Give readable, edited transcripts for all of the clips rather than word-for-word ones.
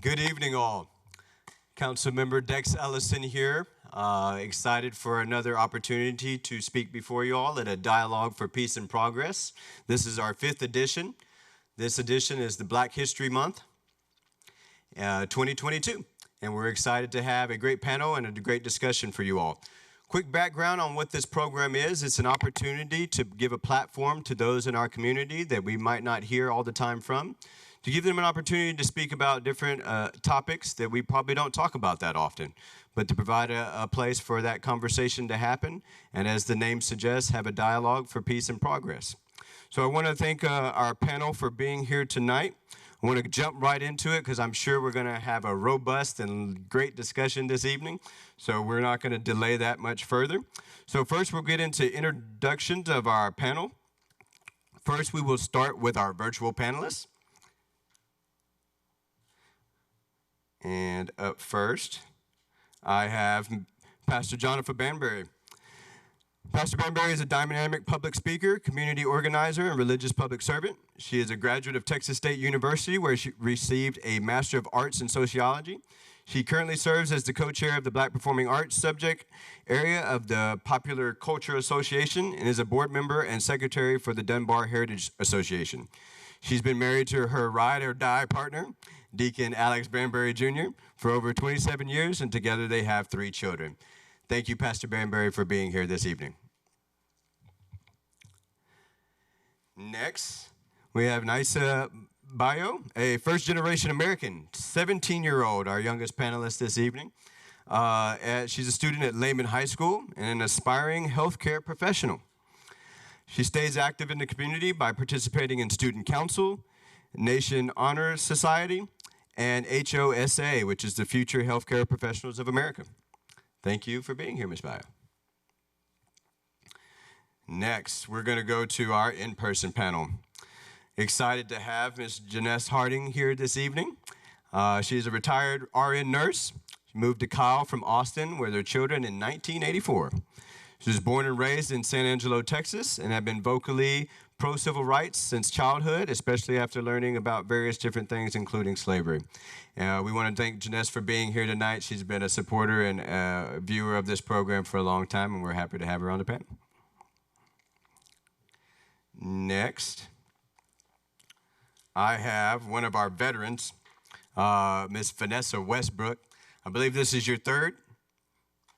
Good evening, all. Council Member Dex Ellison here. Excited for another opportunity to speak before you all at a Dialogue for Peace and Progress. This is our 5th edition. This edition is the Black History Month, 2022. And we're excited to have a great panel and a great discussion for you all. Quick background on what this program is. It's an opportunity to give a platform to those in our community that we might not hear all the time from, to give them an opportunity to speak about different topics that we probably don't talk about that often, but to provide a place for that conversation to happen, and as the name suggests, have a dialogue for peace and progress. So I want to thank our panel for being here tonight. I want to jump right into it because I'm sure we're going to have a robust and great discussion this evening, so we're not going to delay that much further. So first we'll get into introductions of our panel. First we will start with our virtual panelists. And up first, I have Pastor Jonathan Banbury. Pastor Banbury is a dynamic public speaker, community organizer, and religious public servant. She is a graduate of Texas State University, where she received a Master of Arts in Sociology. She currently serves as the co-chair of the Black Performing Arts subject area of the Popular Culture Association and is a board member and secretary for the Dunbar Heritage Association. She's been married to her ride or die partner, Deacon Alex Banbury Jr., for over 27 years, and together they have 3 children. Thank you, Pastor Banbury, for being here this evening. Next, we have Nysa Bayo, a first-generation American, 17-year-old, our youngest panelist this evening. She's a student at Lehman High School and an aspiring healthcare professional. She stays active in the community by participating in Student Council, Nation Honor Society, and HOSA, which is the Future Healthcare Professionals of America. Thank you for being here, Ms. Bayo. Next, we're going to go to our in-person panel. Excited to have Ms. Janess Harding here this evening. She's a retired RN nurse. She moved to Kyle from Austin with her children in 1984. She was born and raised in San Angelo, Texas, and have been vocally pro-civil rights since childhood, especially after learning about various different things, including slavery. We want to thank Janess for being here tonight. She's been a supporter and a viewer of this program for a long time, and we're happy to have her on the panel. Next, I have one of our veterans, Ms. Vanessa Westbrook. I believe this is your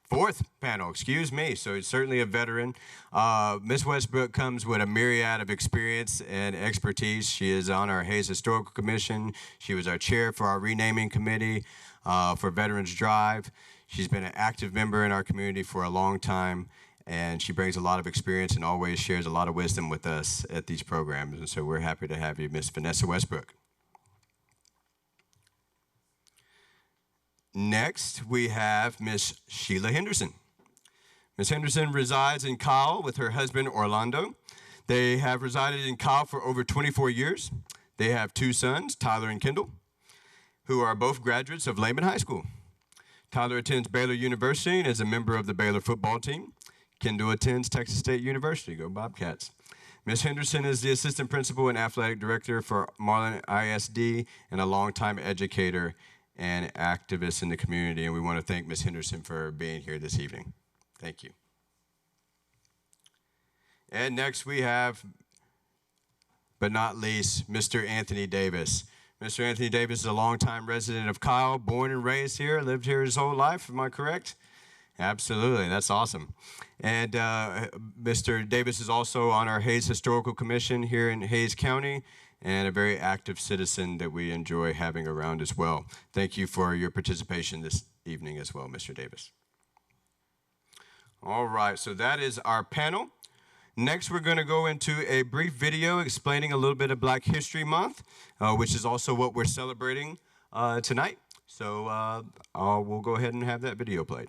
fourth panel, excuse me, so it's certainly a veteran. Ms. Westbrook comes with a myriad of experience and expertise. She is on our Hayes Historical Commission. She was our chair for our renaming committee for Veterans Drive. She's been an active member in our community for a long time, and she brings a lot of experience and always shares a lot of wisdom with us at these programs, and so we're happy to have you, Ms. Vanessa Westbrook. Next, we have Ms. Sheila Henderson. Ms. Henderson resides in Kyle with her husband, Orlando. They have resided in Kyle for over 24 years. They have 2 sons, Tyler and Kendall, who are both graduates of Lehman High School. Tyler attends Baylor University and is a member of the Baylor football team. Kendall attends Texas State University. Go Bobcats. Ms. Henderson is the assistant principal and athletic director for Marlin ISD and a longtime educator and activists in the community, and we want to thank Ms. Henderson for being here this evening. Thank you. And next we have, but not least, Mr. Anthony Davis. Mr. Anthony Davis is a longtime resident of Kyle, born and raised here, lived here his whole life, am I correct? Absolutely, that's awesome. And Mr. Davis is also on our Hayes Historical Commission here in Hayes County, and a very active citizen that we enjoy having around as well. Thank you for your participation this evening as well, Mr. Davis. All right, so that is our panel. Next, we're going to go into a brief video explaining a little bit of Black History Month, which is also what we're celebrating tonight. So we'll go ahead and have that video played.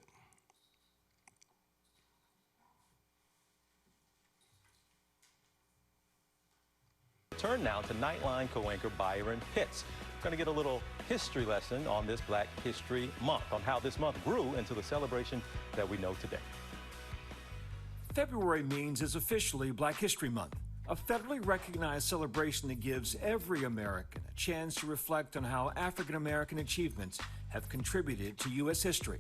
Turn now to Nightline co-anchor Byron Pitts. We're going to get a little history lesson on this Black History Month, on how this month grew into the celebration that we know today. February means it's officially Black History Month. a federally recognized celebration that gives every American a chance to reflect on how African American achievements have contributed to U.S. history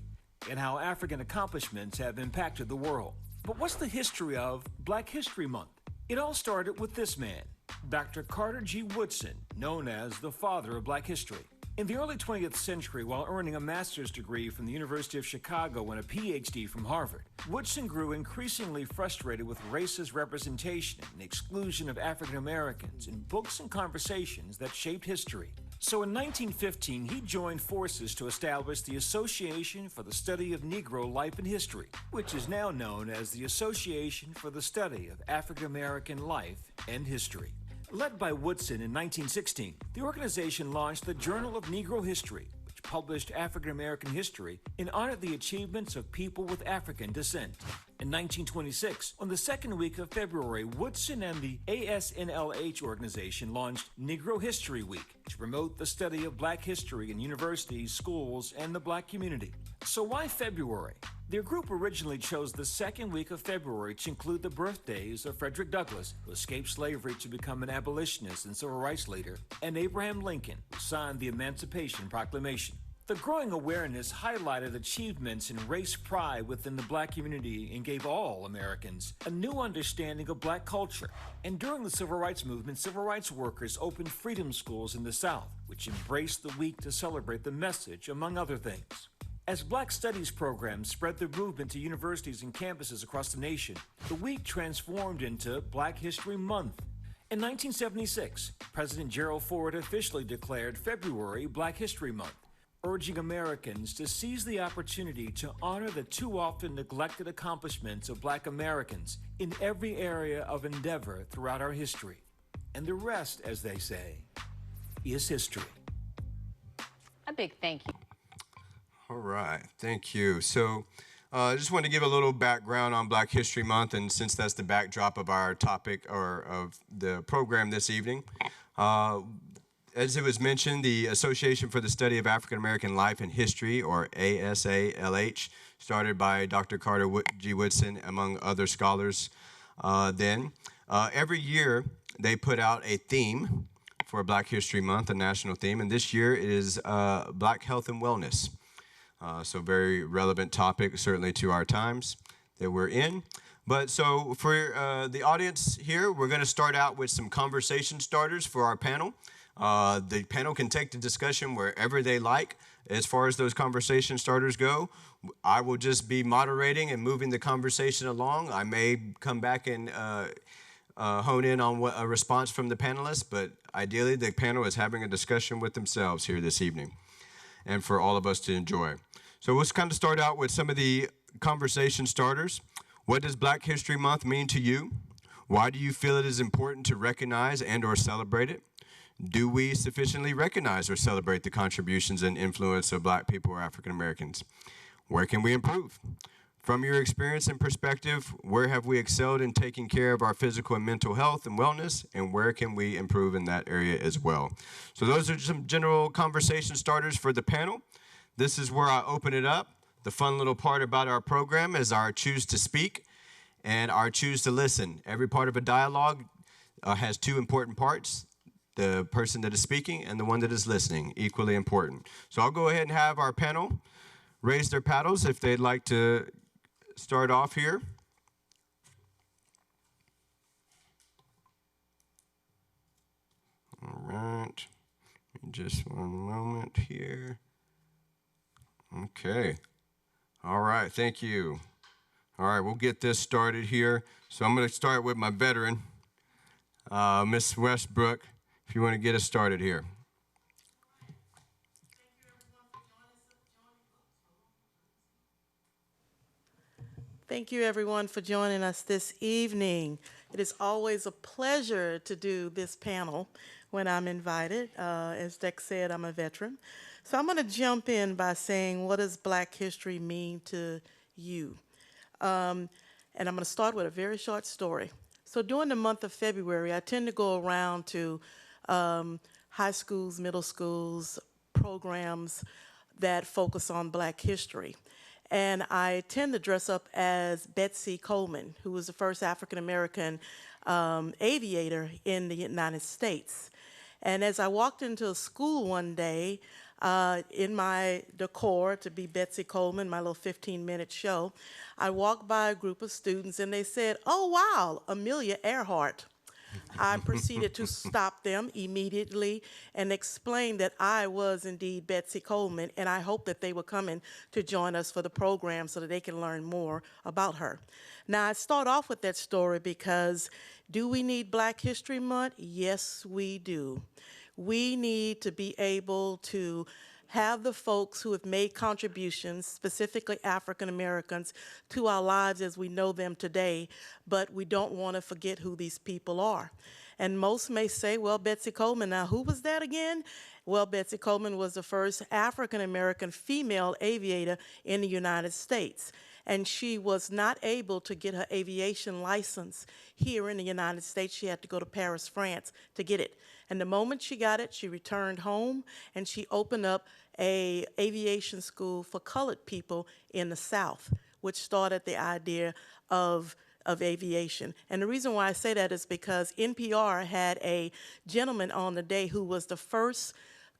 and how African accomplishments have impacted the world. But what's the history of Black History Month? It all started with this man, Dr. Carter G. Woodson, known as the father of Black history. In the early 20th century, while earning a master's degree from the University of Chicago and a PhD from Harvard, Woodson grew increasingly frustrated with racist representation and exclusion of African Americans in books and conversations that shaped history. So in 1915, he joined forces to establish the Association for the Study of Negro Life and History, which is now known as the Association for the Study of African American Life and History. Led by Woodson in 1916, the organization launched the Journal of Negro History, which published African American history and honored the achievements of people with African descent. In 1926, on the second week of February, Woodson and the ASNLH organization launched Negro History Week to promote the study of Black history in universities, schools, and the Black community. So why February? Their group originally chose the second week of February to include the birthdays of Frederick Douglass, who escaped slavery to become an abolitionist and civil rights leader, and Abraham Lincoln, who signed the Emancipation Proclamation. The growing awareness highlighted achievements in race pride within the Black community and gave all Americans a new understanding of Black culture. And during the Civil Rights Movement, civil rights workers opened freedom schools in the South, which embraced the week to celebrate the message, among other things. As Black Studies programs spread the movement to universities and campuses across the nation, the week transformed into Black History Month. In 1976, President Gerald Ford officially declared February Black History Month, urging Americans to seize the opportunity to honor the too often neglected accomplishments of Black Americans in every area of endeavor throughout our history. And the rest, as they say, is history. A big thank you. All right, thank you. So I just want to give a little background on Black History Month, and since that's the backdrop of our topic or of the program this evening, as it was mentioned, the Association for the Study of African American Life and History, or ASALH, started by Dr. Carter G. Woodson, among other scholars then. Every year, they put out a theme for Black History Month, a national theme, and this year it is Black Health and Wellness. So very relevant topic, certainly to our times that we're in. But so for the audience here, we're going to start out with some conversation starters for our panel. The panel can take the discussion wherever they like. As far as those conversation starters go, I will just be moderating and moving the conversation along. I may come back and hone in on a response from the panelists, but ideally the panel is having a discussion with themselves here this evening and for all of us to enjoy. So let's kind of start out with some of the conversation starters. What does Black History Month mean to you? Why do you feel it is important to recognize and or celebrate it? Do we sufficiently recognize or celebrate the contributions and influence of Black people or African Americans? Where can we improve? From your experience and perspective, where have we excelled in taking care of our physical and mental health and wellness, and where can we improve in that area as well? So those are some general conversation starters for the panel. This is where I open it up. The fun little part about our program is our choose to speak and our choose to listen. Every part of a dialogue has two important parts: the person that is speaking and the one that is listening, equally important. So I'll go ahead and have our panel raise their paddles if they'd like to start off here. All right, just one moment here. Okay, all right, thank you. All right, we'll get this started here. So I'm gonna start with my veteran, Ms. Westbrook, if you wanna get us started here. Thank you, everyone, for joining us this evening. It is always a pleasure to do this panel when I'm invited. As Dex said, I'm a veteran. So I'm going to jump in by saying, what does Black history mean to you? And I'm going to start with a very short story. So during the month of February, I tend to go around to high schools, middle schools, programs that focus on Black history. and I tend to dress up as Betsy Coleman, who was the first African American aviator in the United States. And as I walked into a school one day, in my decor to be Betsy Coleman, my little 15-minute show, I walked by a group of students and they said, "Oh, wow, Amelia Earhart." I proceeded to stop them immediately and explain that I was indeed Betsy Coleman, and I hope that they were coming to join us for the program so that they can learn more about her. Now, I start off with that story because do we need Black History Month? Yes, we do. We need to be able to have the folks who have made contributions, specifically African Americans, to our lives as we know them today, but we don't want to forget who these people are. And most may say, well, Betsy Coleman, now who was that again? Well, Betsy Coleman was the first African American female aviator in the United States. And she was not able to get her aviation license here in the United States. She had to go to Paris, France to get it. And the moment she got it, she returned home and she opened up a aviation school for colored people in the South, which started the idea of aviation. And the reason why I say that is because NPR had a gentleman on the day who was the first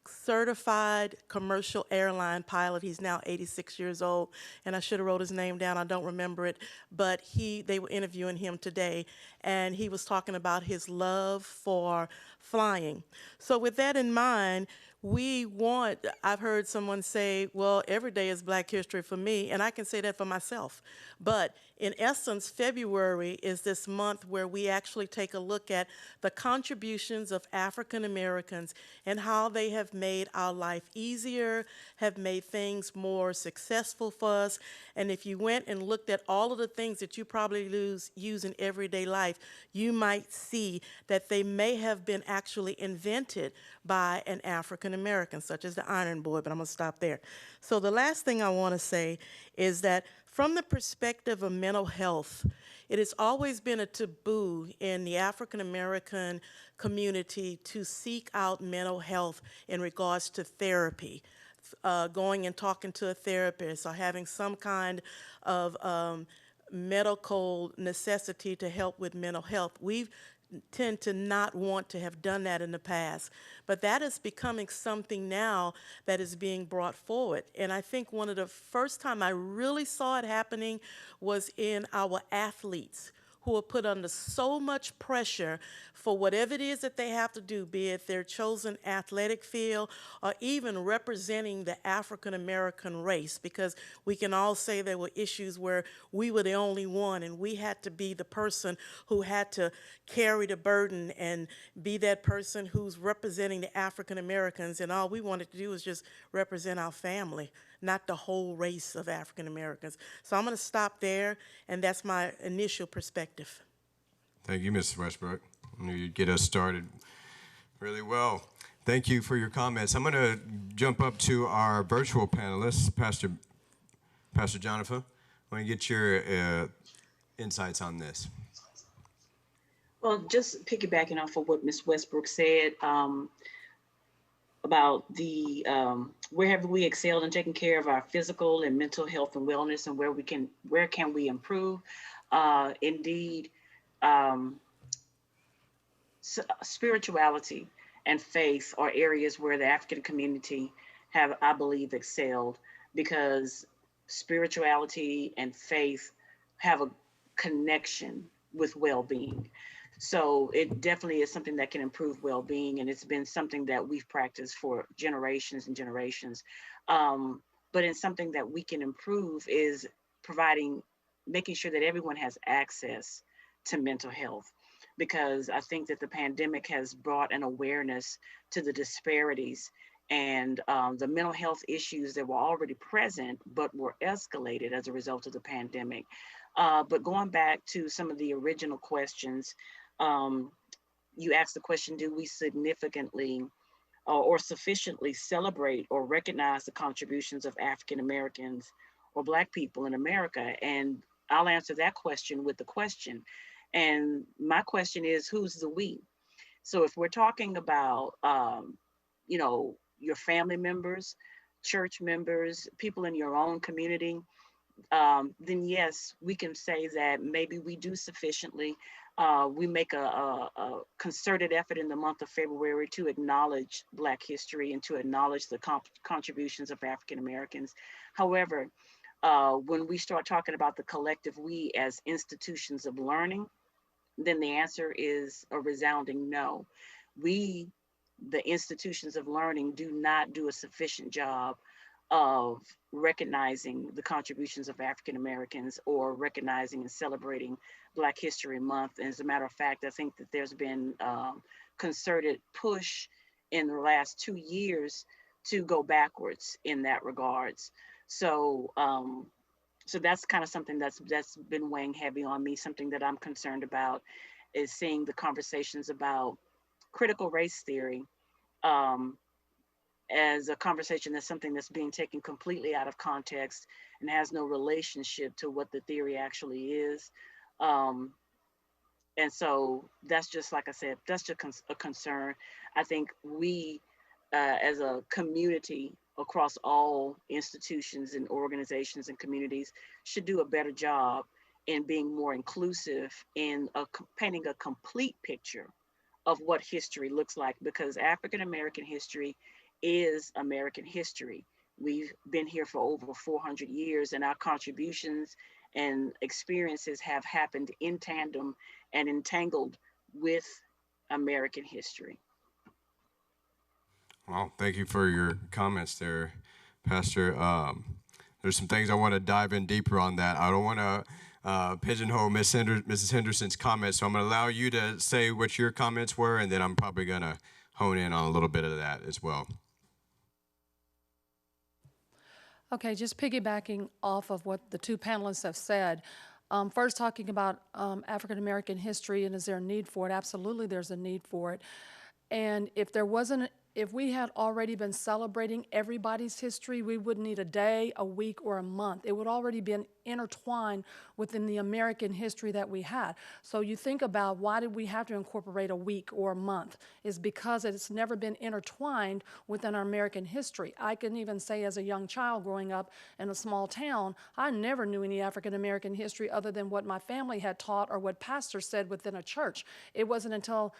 certified commercial airline pilot. He's now 86 years old, and I should have wrote his name down. I don't remember it, but they were interviewing him today, and he was talking about his love for flying. So with that in mind, I've heard someone say, well, every day is Black History for me, and I can say that for myself. But in essence, February is this month where we actually take a look at the contributions of African Americans and how they have made our life easier, have made things more successful for us. And if you went and looked at all of the things that you probably use in everyday life, you might see that they may have been actually invented by an African American, such as the iron board, but I'm gonna stop there. So the last thing I wanna say is that from the perspective of mental health, it has always been a taboo in the African American community to seek out mental health in regards to therapy. Going and talking to a therapist or having some kind of medical necessity to help with mental health. We tend to not want to have done that in the past, but that is becoming something now that is being brought forward. And I think one of the first time I really saw it happening was in our athletes, who are put under so much pressure for whatever it is that they have to do, be it their chosen athletic field or even representing the African American race, because we can all say there were issues where we were the only one and we had to be the person who had to carry the burden and be that person who's representing the African Americans, and all we wanted to do was just represent our family, not the whole race of African Americans. So I'm going to stop there, and that's my initial perspective. Thank you, Mrs. Westbrook. I knew you'd get us started really well. Thank you for your comments. I'm going to jump up to our virtual panelists, Pastor Jonathan. I want to get your insights on this. Well, just piggybacking off of what Ms. Westbrook said about the where have we excelled in taking care of our physical and mental health and wellness, and where can we improve? Indeed, spirituality and faith are areas where the African community have, I believe, excelled, because spirituality and faith have a connection with well-being. So it definitely is something that can improve well-being, and it's been something that we've practiced for generations and generations. But in something that we can improve is making sure that everyone has access to mental health, because I think that the pandemic has brought an awareness to the disparities and the mental health issues that were already present but were escalated as a result of the pandemic. But going back to some of the original questions, you asked the question, do we significantly or sufficiently celebrate or recognize the contributions of African Americans or Black people in America? And I'll answer that question with the question. And my question is, who's the we? So if we're talking about, your family members, church members, people in your own community, then yes, we can say that maybe we do sufficiently. We make a concerted effort in the month of February to acknowledge Black history and to acknowledge the contributions of African Americans. However, when we start talking about the collective we as institutions of learning, then the answer is a resounding no. We, the institutions of learning, do not do a sufficient job of recognizing the contributions of African Americans or recognizing and celebrating Black History Month. And as a matter of fact, I think that there's been concerted push in the last 2 years to go backwards in that regards. So, so that's kind of something that's been weighing heavy on me. Something that I'm concerned about is seeing the conversations about critical race theory as a conversation that's something that's being taken completely out of context and has no relationship to what the theory actually is. And so that's just, like I said, that's just a concern. I think we, as a community across all institutions and organizations and communities, should do a better job in being more inclusive in painting a complete picture of what history looks like, because African American history is American history. We've been here for over 400 years, and our contributions and experiences have happened in tandem and entangled with American history. Well, thank you for your comments there, Pastor. There's some things I want to dive in deeper on that. I don't want to pigeonhole Mrs. Henderson's comments, so I'm going to allow you to say what your comments were, and then I'm probably going to hone in on a little bit of that as well. Okay, just piggybacking off of what the two panelists have said. First, talking about African American history and is there a need for it? Absolutely, there's a need for it. And if we had already been celebrating everybody's history, we wouldn't need a day, a week, or a month. It would already been intertwined within the American history that we had. So you think about, why did we have to incorporate a week or a month? Is because it's never been intertwined within our American history. I can even say, as a young child growing up in a small town, I never knew any African American history other than what my family had taught or what pastors said within a church. It wasn't until,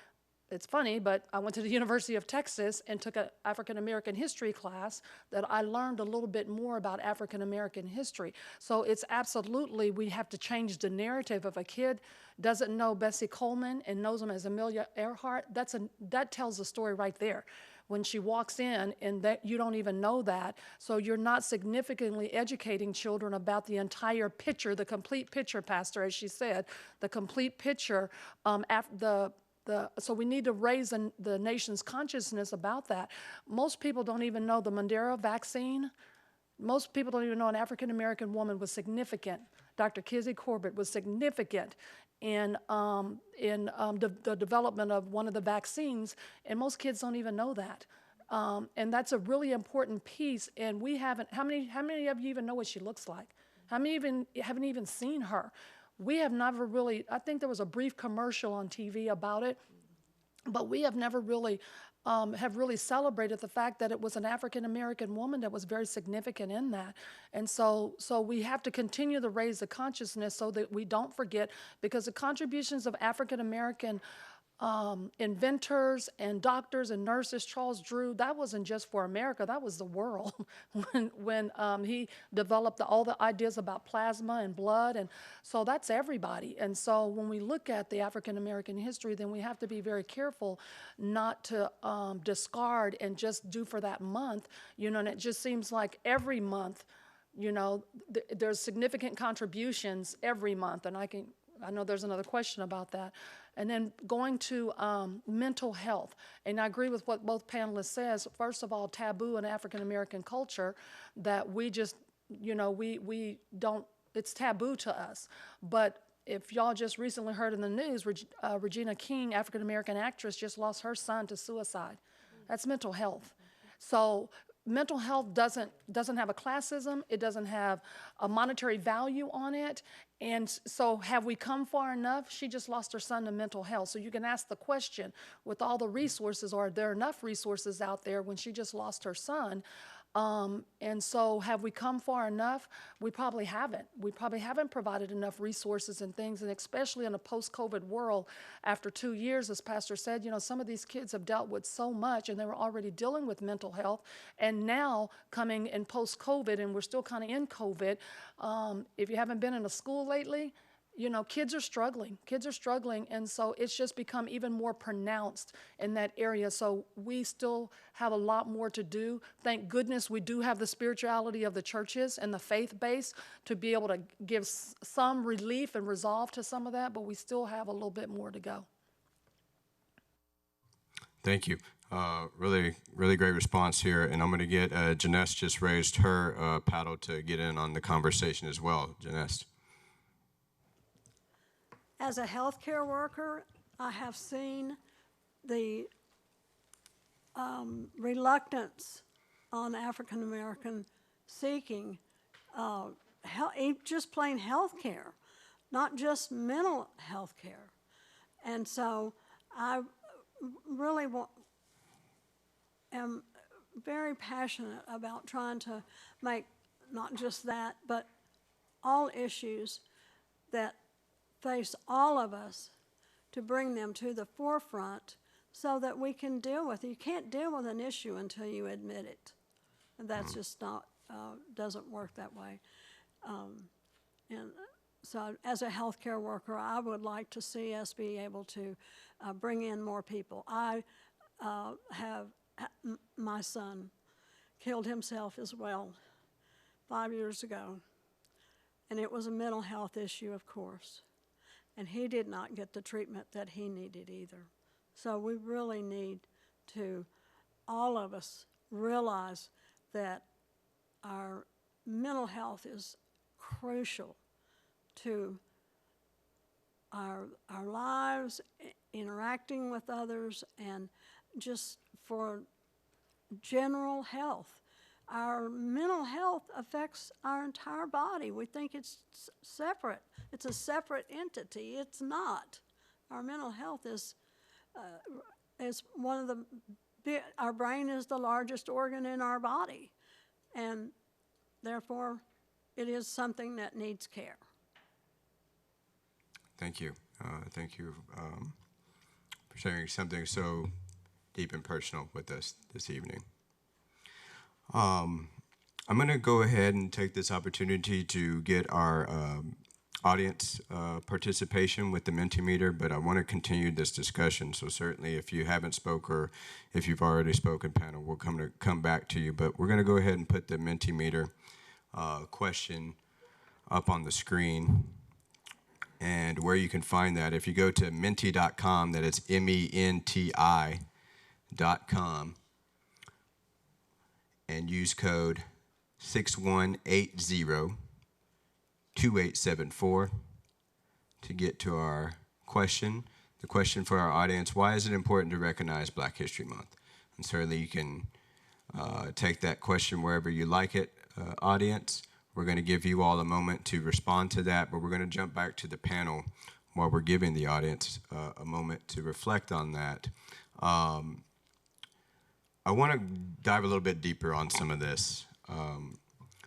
it's funny, but I went to the University of Texas and took an African American history class that I learned a little bit more about African American history. So it's absolutely, we have to change the narrative. If a kid doesn't know Bessie Coleman and knows him as Amelia Earhart, that tells the story right there. When she walks in and that you don't even know that, so you're not significantly educating children about the entire picture, the complete picture, Pastor, as she said, the complete picture, so we need to raise the nation's consciousness about that. Most people don't even know the Mandela vaccine. Most people don't even know an African-American woman was significant. Dr. Kizzy Corbett was significant in the development of one of the vaccines, and most kids don't even know that. And that's a really important piece, and we haven't, how many of you even know what she looks like? How many haven't even seen her? We have never really, I think there was a brief commercial on TV about it, but we have never really celebrated the fact that it was an African-American woman that was very significant in that. And so we have to continue to raise the consciousness so that we don't forget, because the contributions of African-American inventors and doctors and nurses, Charles Drew, that wasn't just for America, that was the world when he developed all the ideas about plasma and blood, and so that's everybody. And so when we look at the African American history, then we have to be very careful not to discard and just do for that month, and it just seems like every month, there's significant contributions every month, and I know there's another question about that. And then going to mental health, and I agree with what both panelists says. First of all, taboo in African American culture that we just, we don't, it's taboo to us. But if y'all just recently heard in the news, Regina King, African American actress, just lost her son to suicide. That's mental health. So mental health doesn't have a classism. It doesn't have a monetary value on it. And so have we come far enough? She just lost her son to mental health. So you can ask the question, with all the resources, are there enough resources out there when she just lost her son? And so have we come far enough? We probably haven't. We probably haven't provided enough resources and things, and especially in a post-COVID world, after 2 years, as Pastor said, you know, some of these kids have dealt with so much, and they were already dealing with mental health, and now coming in post-COVID, and we're still kind of in COVID. If you haven't been in a school lately, you know, kids are struggling, and so it's just become even more pronounced in that area. So we still have a lot more to do. Thank goodness we do have the spirituality of the churches and the faith base to be able to give some relief and resolve to some of that, but we still have a little bit more to go. Thank you. Really great response here. And I'm going to get, Janesse just raised her paddle to get in on the conversation as well. Janesse. As a healthcare worker, I have seen the reluctance on African American seeking just plain health care, not just mental health care. And so I really am very passionate about trying to make not just that, but all issues that face all of us, to bring them to the forefront so that we can deal with it. You can't deal with an issue until you admit it. And that's just not, doesn't work that way. And so as a healthcare worker, I would like to see us be able to bring in more people. I my son killed himself as well 5 years ago. And it was a mental health issue, of course. And he did not get the treatment that he needed either. So we really need to, all of us, realize that our mental health is crucial to our lives, interacting with others, and just for general health. Our mental health affects our entire body. We think it's separate. It's a separate entity. It's not. Our mental health is one of the, our brain is the largest organ in our body. And therefore, it is something that needs care. Thank you. Thank you for sharing something so deep and personal with us this evening. I'm going to go ahead and take this opportunity to get our audience participation with the Mentimeter, but I want to continue this discussion. So certainly if you haven't spoke or if you've already spoken, panel, we'll come back to you. But we're going to go ahead and put the Mentimeter question up on the screen. And where you can find that, if you go to Minty.com, that is MENTI.com, and use code 6180-2874 to get to our question. The question for our audience: why is it important to recognize Black History Month? And certainly you can take that question wherever you like it, audience. We're going to give you all a moment to respond to that, but we're going to jump back to the panel while we're giving the audience a moment to reflect on that. I want to dive a little bit deeper on some of this.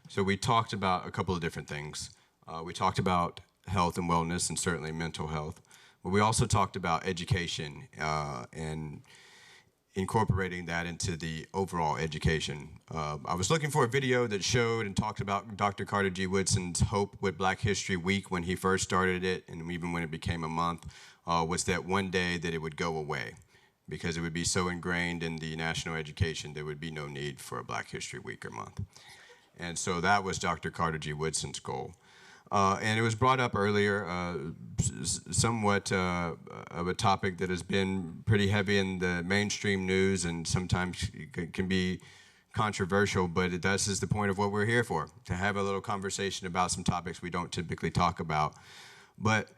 So we talked about a couple of different things. We talked about health and wellness, and certainly mental health. But we also talked about education and incorporating that into the overall education. I was looking for a video that showed and talked about Dr. Carter G. Woodson's hope with Black History Week when he first started it, and even when it became a month, was that one day that it would go away, because it would be so ingrained in the national education there would be no need for a Black History Week or month. And so that was Dr. Carter G. Woodson's goal. And it was brought up earlier, somewhat of a topic that has been pretty heavy in the mainstream news and sometimes can be controversial, but this is the point of what we're here for, to have a little conversation about some topics we don't typically talk about. But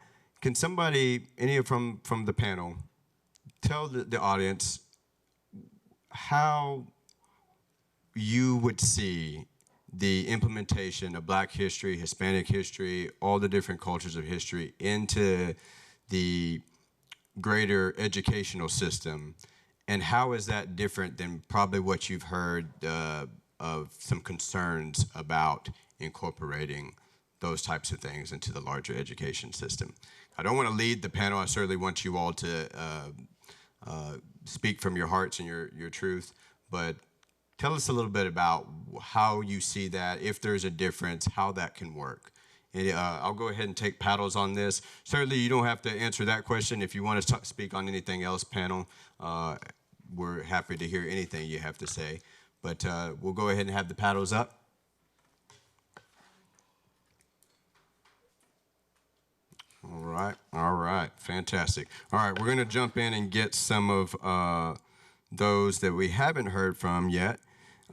can somebody, any from the panel, tell the audience how you would see the implementation of Black history, Hispanic history, all the different cultures of history into the greater educational system, and how is that different than probably what you've heard of some concerns about incorporating those types of things into the larger education system. I don't want to lead the panel. I certainly want you all to speak from your hearts and your truth, but tell us a little bit about how you see that, if there's a difference, how that can work. And I'll go ahead and take paddles on this. Certainly, you don't have to answer that question. If you want to speak on anything else, panel, we're happy to hear anything you have to say. But we'll go ahead and have the paddles up. All right, fantastic. All right, we're going to jump in and get some of those that we haven't heard from yet.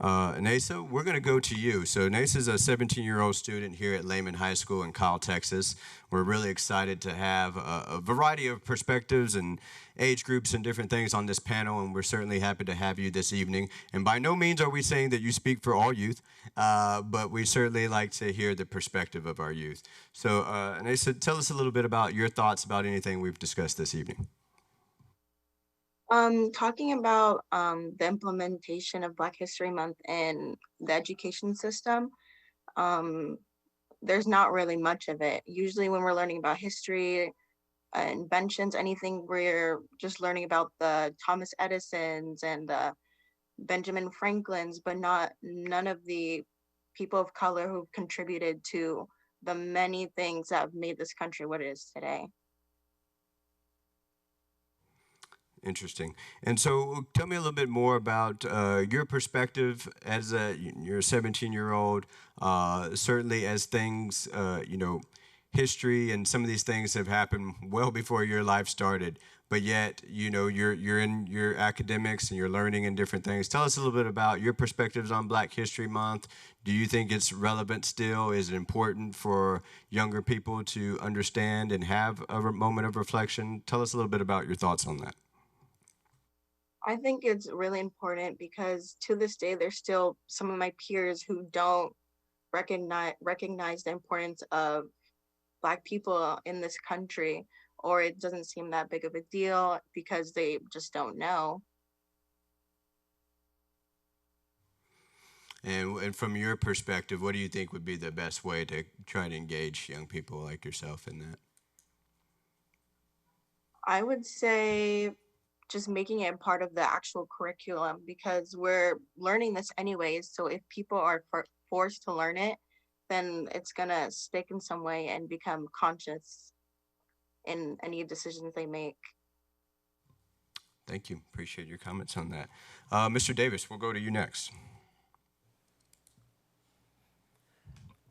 Nasa, we're going to go to you. So Nasa's a 17-year-old student here at Lehman High School in Kyle, Texas. We're really excited to have a variety of perspectives and age groups and different things on this panel, and we're certainly happy to have you this evening. And by no means are we saying that you speak for all youth, but we certainly like to hear the perspective of our youth. So Nasa, tell us a little bit about your thoughts about anything we've discussed this evening. Talking about the implementation of Black History Month in the education system, there's not really much of it. Usually when we're learning about history, inventions, anything, we're just learning about the Thomas Edisons and the Benjamin Franklins, but none of the people of color who've contributed to the many things that have made this country what it is today. Interesting. And so tell me a little bit more about your perspective as you're a 17-year-old, certainly as things, history and some of these things have happened well before your life started, but yet, you're in your academics and you're learning in different things. Tell us a little bit about your perspectives on Black History Month. Do you think it's relevant still? Is it important for younger people to understand and have a moment of reflection? Tell us a little bit about your thoughts on that. I think it's really important because to this day, there's still some of my peers who don't recognize the importance of Black people in this country, or it doesn't seem that big of a deal because they just don't know. And from your perspective, what do you think would be the best way to try to engage young people like yourself in that? I would say just making it part of the actual curriculum because we're learning this anyways. So if people are forced to learn it, then it's gonna stick in some way and become conscious in any decisions they make. Thank you. Appreciate your comments on that. Mr. Davis, we'll go to you next.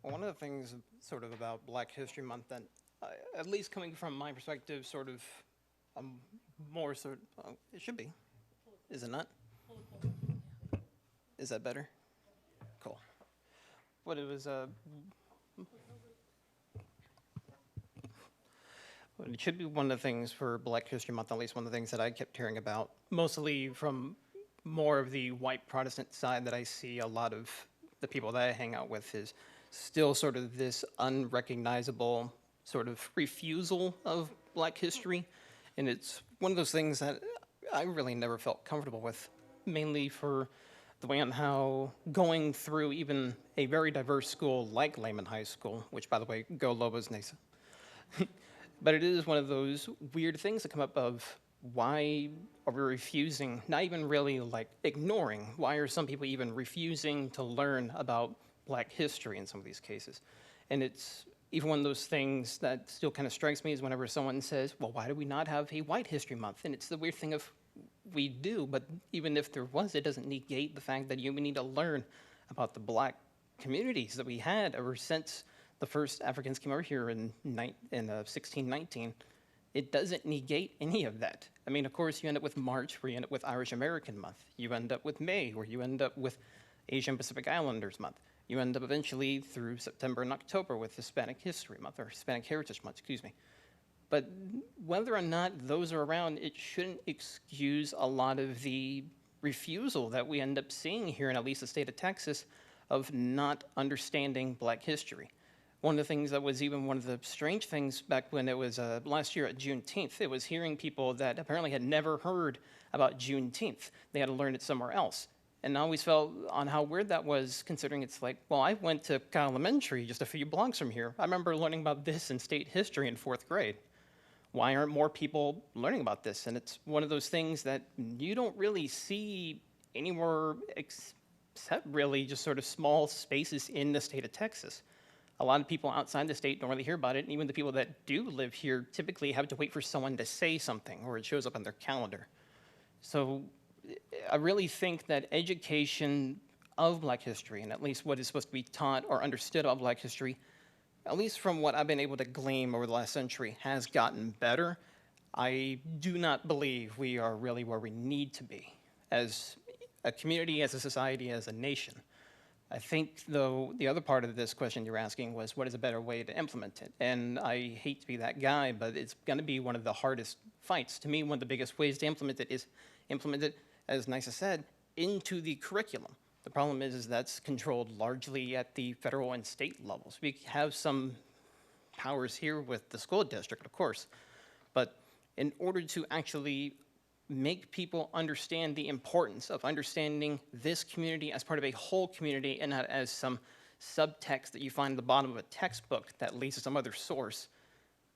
One of the things sort of about Black History Month that, at least coming from my perspective, sort of more sort it should be, is it not? Is that better? Cool. But it was it should be one of the things for Black History Month, at least one of the things that I kept hearing about, mostly from more of the white Protestant side that I see a lot of the people that I hang out with is still sort of this unrecognizable sort of refusal of Black history. And it's one of those things that I really never felt comfortable with, mainly for the way on how going through even a very diverse school like Lehman High School, which, by the way, go Lobos Nasa. But it is one of those weird things that come up of why are we refusing, not even really like ignoring, why are some people even refusing to learn about Black history in some of these cases? And it's even one of those things that still kind of strikes me is whenever someone says, well, why do we not have a White History Month? And it's the weird thing of we do, but even if there was, it doesn't negate the fact that we need to learn about the Black communities that we had ever since the first Africans came over here in 1619. It doesn't negate any of that. I mean, of course, you end up with March, where you end up with Irish American Month. You end up with May, where you end up with Asian Pacific Islanders Month. You end up eventually through September and October with Hispanic History Month, or Hispanic Heritage Month, excuse me. But whether or not those are around, it shouldn't excuse a lot of the refusal that we end up seeing here in at least the state of Texas of not understanding Black history. One of the things that was even one of the strange things back when it was last year at Juneteenth, it was hearing people that apparently had never heard about Juneteenth. They had to learn it somewhere else. And I always felt on how weird that was, considering it's like, well, I went to Cal Elementary just a few blocks from here. I remember learning about this in state history in 4th grade. Why aren't more people learning about this? And it's one of those things that you don't really see anywhere except really just sort of small spaces in the state of Texas. A lot of people outside the state don't really hear about it, and even the people that do live here typically have to wait for someone to say something, or it shows up on their calendar. So I really think that education of Black history, and at least what is supposed to be taught or understood of Black history, at least from what I've been able to glean over the last century, has gotten better. I do not believe we are really where we need to be as a community, as a society, as a nation. I think, though, the other part of this question you're asking was, what is a better way to implement it? And I hate to be that guy, but it's going to be one of the hardest fights. To me, one of the biggest ways to implement it is implement it, as Nisa said, into the curriculum. The problem is that's controlled largely at the federal and state levels. We have some powers here with the school district, of course, but in order to actually make people understand the importance of understanding this community as part of a whole community and not as some subtext that you find at the bottom of a textbook that leads to some other source,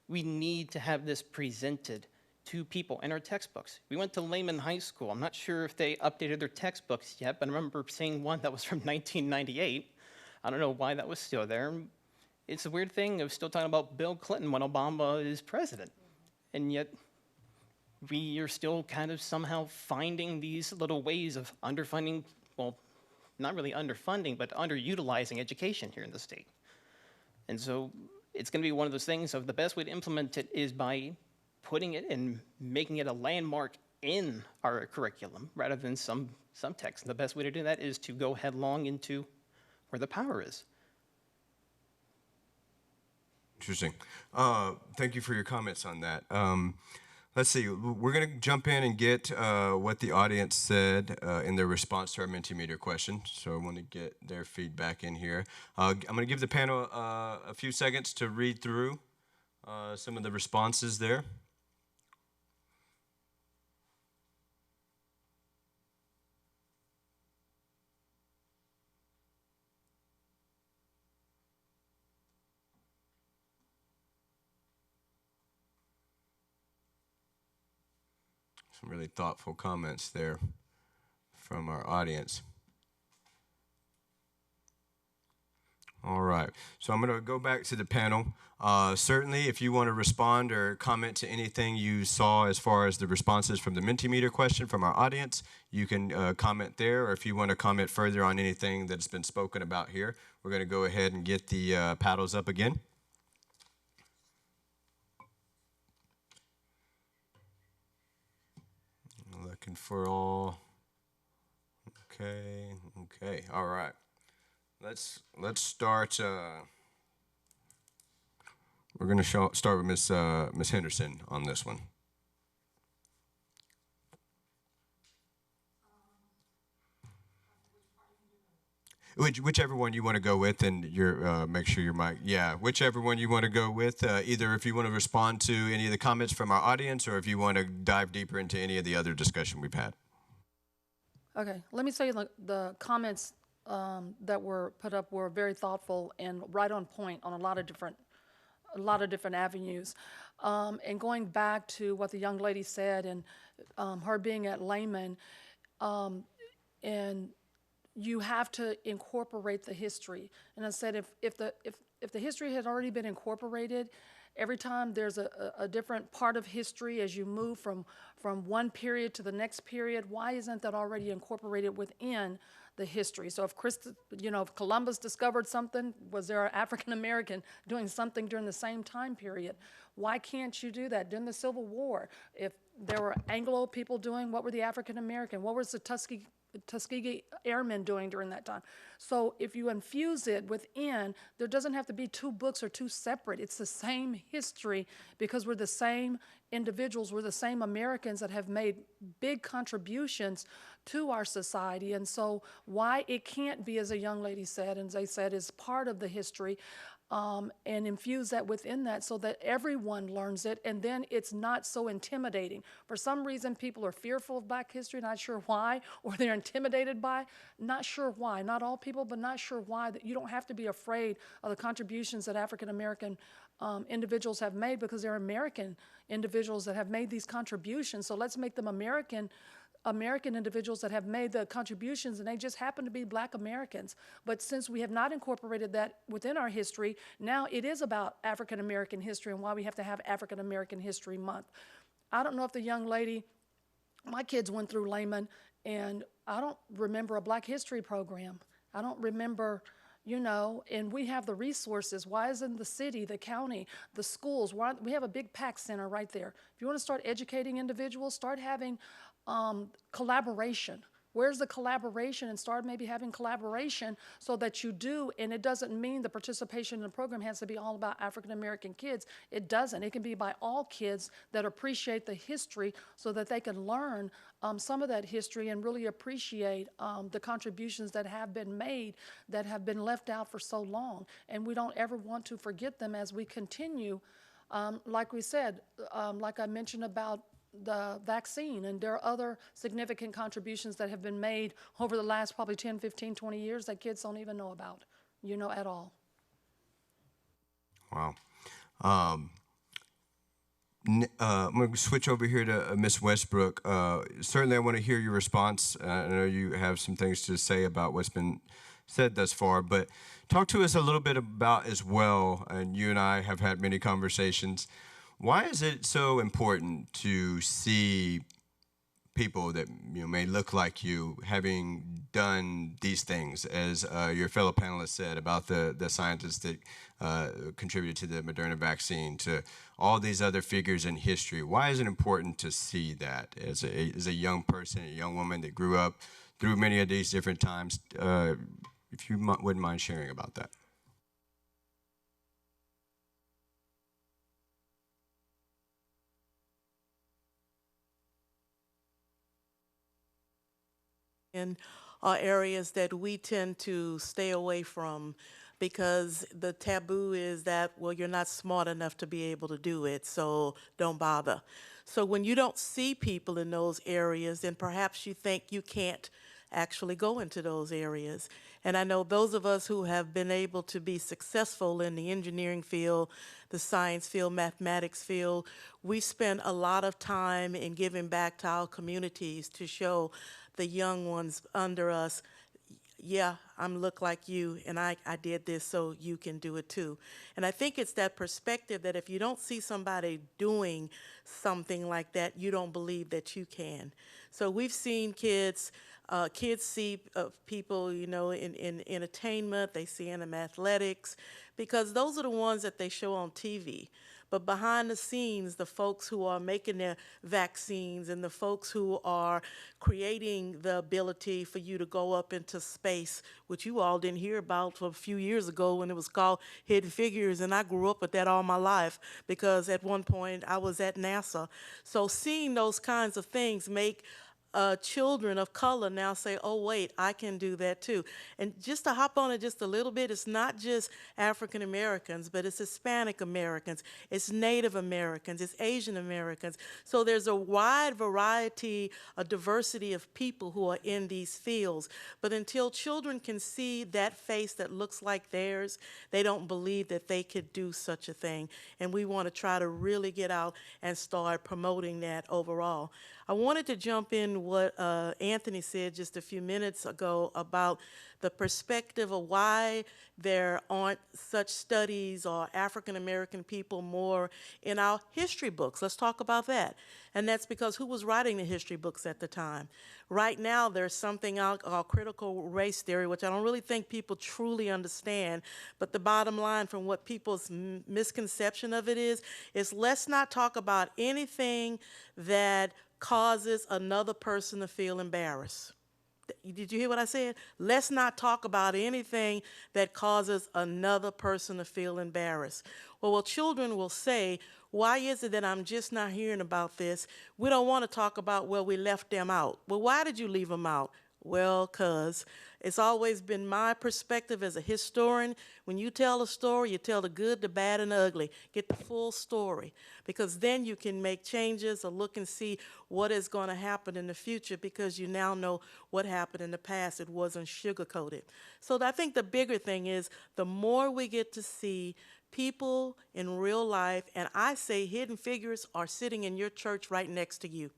we need to have this presented to people in our textbooks. We went to Lehman High School. I'm not sure if they updated their textbooks yet, but I remember seeing one that was from 1998. I don't know why that was still there. It's a weird thing of still talking about Bill Clinton when Obama is president. And yet, we are still kind of somehow finding these little ways of underfunding, well, not really underfunding, but underutilizing education here in the state. And so it's going to be one of those things of the best way to implement it is by putting it and making it a landmark in our curriculum rather than some text. And the best way to do that is to go headlong into where the power is. Interesting. Thank you for your comments on that. Let's see, we're going to jump in and get what the audience said in their response to our Mentimeter question. So I want to get their feedback in here. I'm going to give the panel a few seconds to read through some of the responses there. Some really thoughtful comments there from our audience. All right, so I'm going to go back to the panel. Certainly, if you want to respond or comment to anything you saw as far as the responses from the Mentimeter question from our audience, you can comment there, or if you want to comment further on anything that's been spoken about here, we're going to go ahead and get the paddles up again. Looking for all. Okay, all right. Let's start. We're going to start with Miss Henderson on this one. Whichever one you want to go with, and make sure your mic. Yeah, whichever one you want to go with. Either if you want to respond to any of the comments from our audience, or if you want to dive deeper into any of the other discussion we've had. Okay, let me say the comments that were put up were very thoughtful and right on point on a lot of different avenues. And going back to what the young lady said and her being at Lehman, and you have to incorporate the history. And I said if the history had already been incorporated, every time there's a different part of history as you move from one period to the next period, why isn't that already incorporated within the history? So if Columbus discovered something, was there an African American doing something during the same time period? Why can't you do that? During the Civil War, if there were Anglo people doing, what were the African American? What was the Tuskegee Airmen doing during that time? So if you infuse it within, there doesn't have to be two books or two separate. It's the same history because we're the same individuals, we're the same Americans that have made big contributions to our society. And so why it can't be, as a young lady said, and they said, is part of the history. and infuse that within that so that everyone learns it, and then it's not so intimidating. For some reason, people are fearful of Black history, not sure why, or they're intimidated by, not sure why. Not all people, but not sure why. That you don't have to be afraid of the contributions that African American individuals have made, because they're American individuals that have made these contributions. So let's make them American individuals that have made the contributions, and they just happen to be Black Americans. But since we have not incorporated that within our history, now it is about African American history and why we have to have African American History Month. I don't know if the young lady, my kids went through Lehman, and I don't remember a Black History program. I don't remember, you know, and we have the resources. Why isn't the city, the county, the schools, we have a big PAC center right there. If you want to start educating individuals, start having collaboration. Where's the collaboration? And start maybe having collaboration so that you do, and it doesn't mean the participation in the program has to be all about African American kids. It doesn't. It can be by all kids that appreciate the history so that they can learn some of that history and really appreciate the contributions that have been made that have been left out for so long. And we don't ever want to forget them as we continue. Like we said, like I mentioned about the vaccine, and there are other significant contributions that have been made over the last probably 10, 15, 20 years that kids don't even know about, you know, at all. Wow. I'm going to switch over here to Ms. Westbrook. Certainly I want to hear your response. I know you have some things to say about what's been said thus far, but talk to us a little bit about as well, and you and I have had many conversations. Why is it so important to see people that may look like you having done these things, as your fellow panelists said about the scientists that contributed to the Moderna vaccine, to all these other figures in history? Why is it important to see that as a young person, a young woman that grew up through many of these different times? If you wouldn't mind sharing about that. Are areas that we tend to stay away from because the taboo is that, well, you're not smart enough to be able to do it, so don't bother. So when you don't see people in those areas, then perhaps you think you can't actually go into those areas. And I know those of us who have been able to be successful in the engineering field, the science field, mathematics field, we spend a lot of time in giving back to our communities to show the young ones under us, yeah, I'm look like you, and I did this, so you can do it too. And I think it's that perspective that if you don't see somebody doing something like that, you don't believe that you can. So we've seen kids see people, you know, in entertainment, they see them in athletics, because those are the ones that they show on TV. But behind the scenes, the folks who are making their vaccines and the folks who are creating the ability for you to go up into space, which you all didn't hear about for a few years ago when it was called Hidden Figures, and I grew up with that all my life because at one point I was at NASA. So seeing those kinds of things make children of color now say, oh, wait, I can do that too. And just to hop on it just a little bit, it's not just African Americans, but it's Hispanic Americans, it's Native Americans, it's Asian Americans. So there's a wide variety, a diversity of people who are in these fields. But until children can see that face that looks like theirs, they don't believe that they could do such a thing. And we want to try to really get out and start promoting that overall. I wanted to jump in what Anthony said just a few minutes ago about the perspective of why there aren't such studies or African American people more in our history books. Let's talk about that. And that's because who was writing the history books at the time? Right now, there's something out called critical race theory, which I don't really think people truly understand. But the bottom line from what people's misconception of it is let's not talk about anything that causes another person to feel embarrassed. Did you hear what I said? Let's not talk about anything that causes another person to feel embarrassed. Well, children will say, why is it that I'm just not hearing about this? We don't want to talk about, well, we left them out. Well, why did you leave them out? Well, cuz it's always been my perspective as a historian. When you tell a story, you tell the good, the bad, and the ugly. Get the full story, because then you can make changes or look and see what is going to happen in the future, because you now know what happened in the past. It wasn't sugar-coated. So I think the bigger thing is the more we get to see people in real life, and I say hidden figures are sitting in your church right next to you.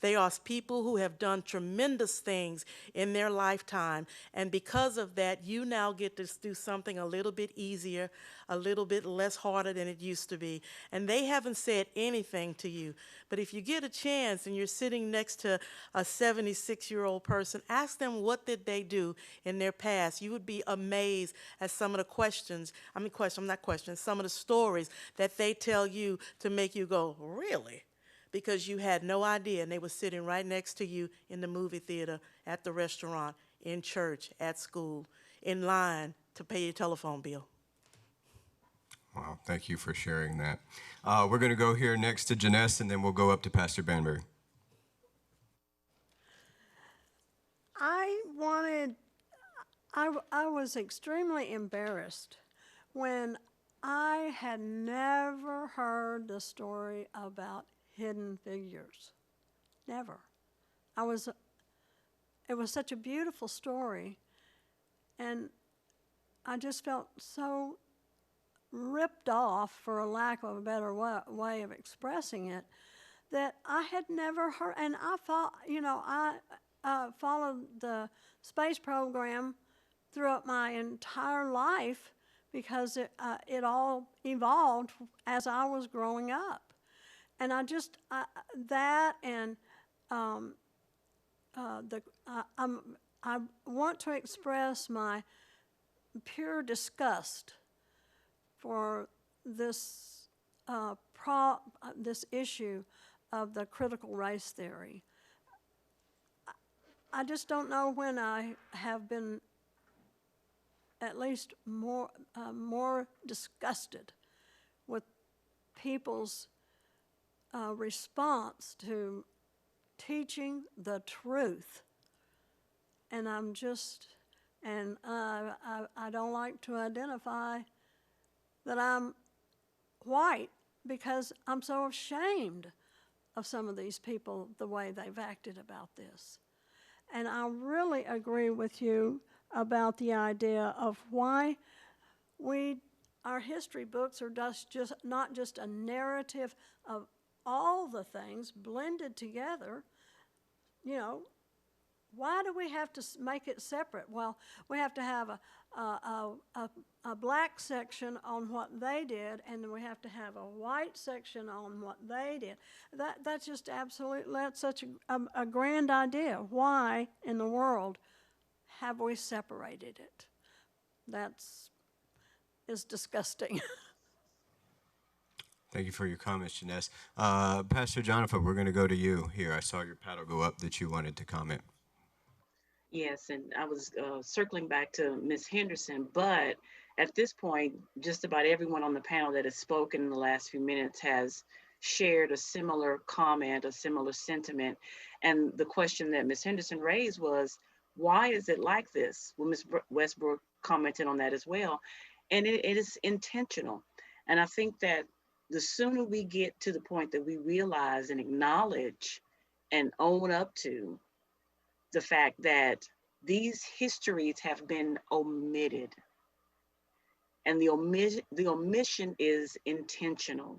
They are people who have done tremendous things in their lifetime. And because of that, you now get to do something a little bit easier, a little bit less harder than it used to be. And they haven't said anything to you. But if you get a chance and you're sitting next to a 76-year-old person, ask them what did they do in their past. You would be amazed at some of the some of the stories that they tell you to make you go, really? Because you had no idea, and they were sitting right next to you in the movie theater, at the restaurant, in church, at school, in line to pay your telephone bill. Wow, thank you for sharing that. We're going to go here next to Janess, and then we'll go up to Pastor Banbury. I was extremely embarrassed when I had never heard the story about hidden figures. Never. It was such a beautiful story, and I just felt so ripped off, for a lack of a better way of expressing it, that I had never heard. And I followed the space program throughout my entire life, because it all evolved as I was growing up. And I want to express my pure disgust for this issue of the critical race theory. I just don't know when I have been at least more disgusted with people's response to teaching the truth. And I don't like to identify that I'm white, because I'm so ashamed of some of these people, the way they've acted about this. And I really agree with you about the idea of why our history books are just not just a narrative of all the things blended together. Why do we have to make it separate? Well, we have to have a black section on what they did, and then we have to have a white section on what they did. That's just that's such a grand idea. Why in the world have we separated it? Is disgusting. Thank you for your comments, Janess. Pastor Jonathan, we're going to go to you here. I saw your paddle go up that you wanted to comment. Yes, and I was circling back to Ms. Henderson, but at this point, just about everyone on the panel that has spoken in the last few minutes has shared a similar comment, a similar sentiment. And the question that Ms. Henderson raised was, why is it like this? Well, Ms. Westbrook commented on that as well. And it is intentional. And I think that the sooner we get to the point that we realize and acknowledge and own up to the fact that these histories have been omitted, and the omission is intentional,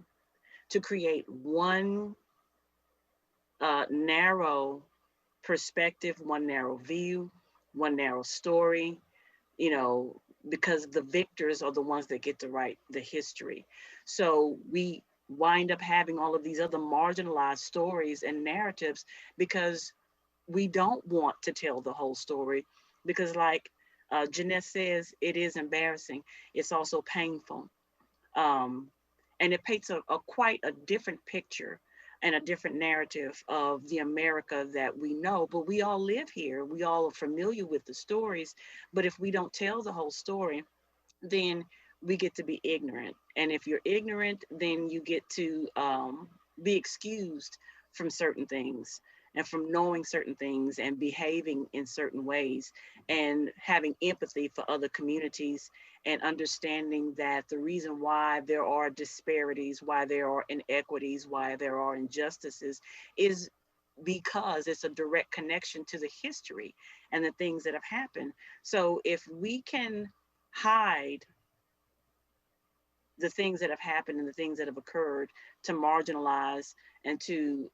to create one narrow perspective, one narrow view, one narrow story, because the victors are the ones that get to write the history. So we wind up having all of these other marginalized stories and narratives because we don't want to tell the whole story, because like Janess says, it is embarrassing. It's also painful. And it paints a quite a different picture and a different narrative of the America that we know. But we all live here. We all are familiar with the stories. But if we don't tell the whole story, then we get to be ignorant. And if you're ignorant, then you get to be excused from certain things. and from knowing certain things and behaving in certain ways and having empathy for other communities and understanding that the reason why there are disparities, why there are inequities, why there are injustices is because it's a direct connection to the history and the things that have happened. So if we can hide the things that have happened and the things that have occurred to marginalize and to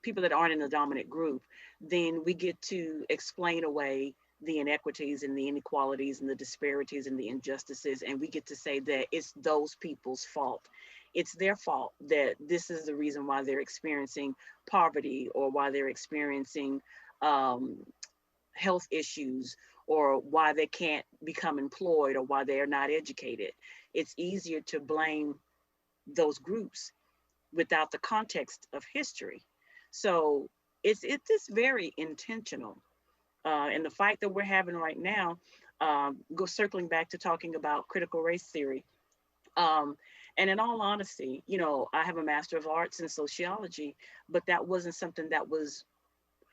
people that aren't in the dominant group, then we get to explain away the inequities and the inequalities and the disparities and the injustices. And we get to say that it's those people's fault. It's their fault that this is the reason why they're experiencing poverty or why they're experiencing health issues or why they can't become employed or why they are not educated. It's easier to blame those groups without the context of history. So it's very intentional. And the fight that we're having right now, circling back to talking about critical race theory. And in all honesty, you know, I have a Master of Arts in sociology, but that wasn't something that was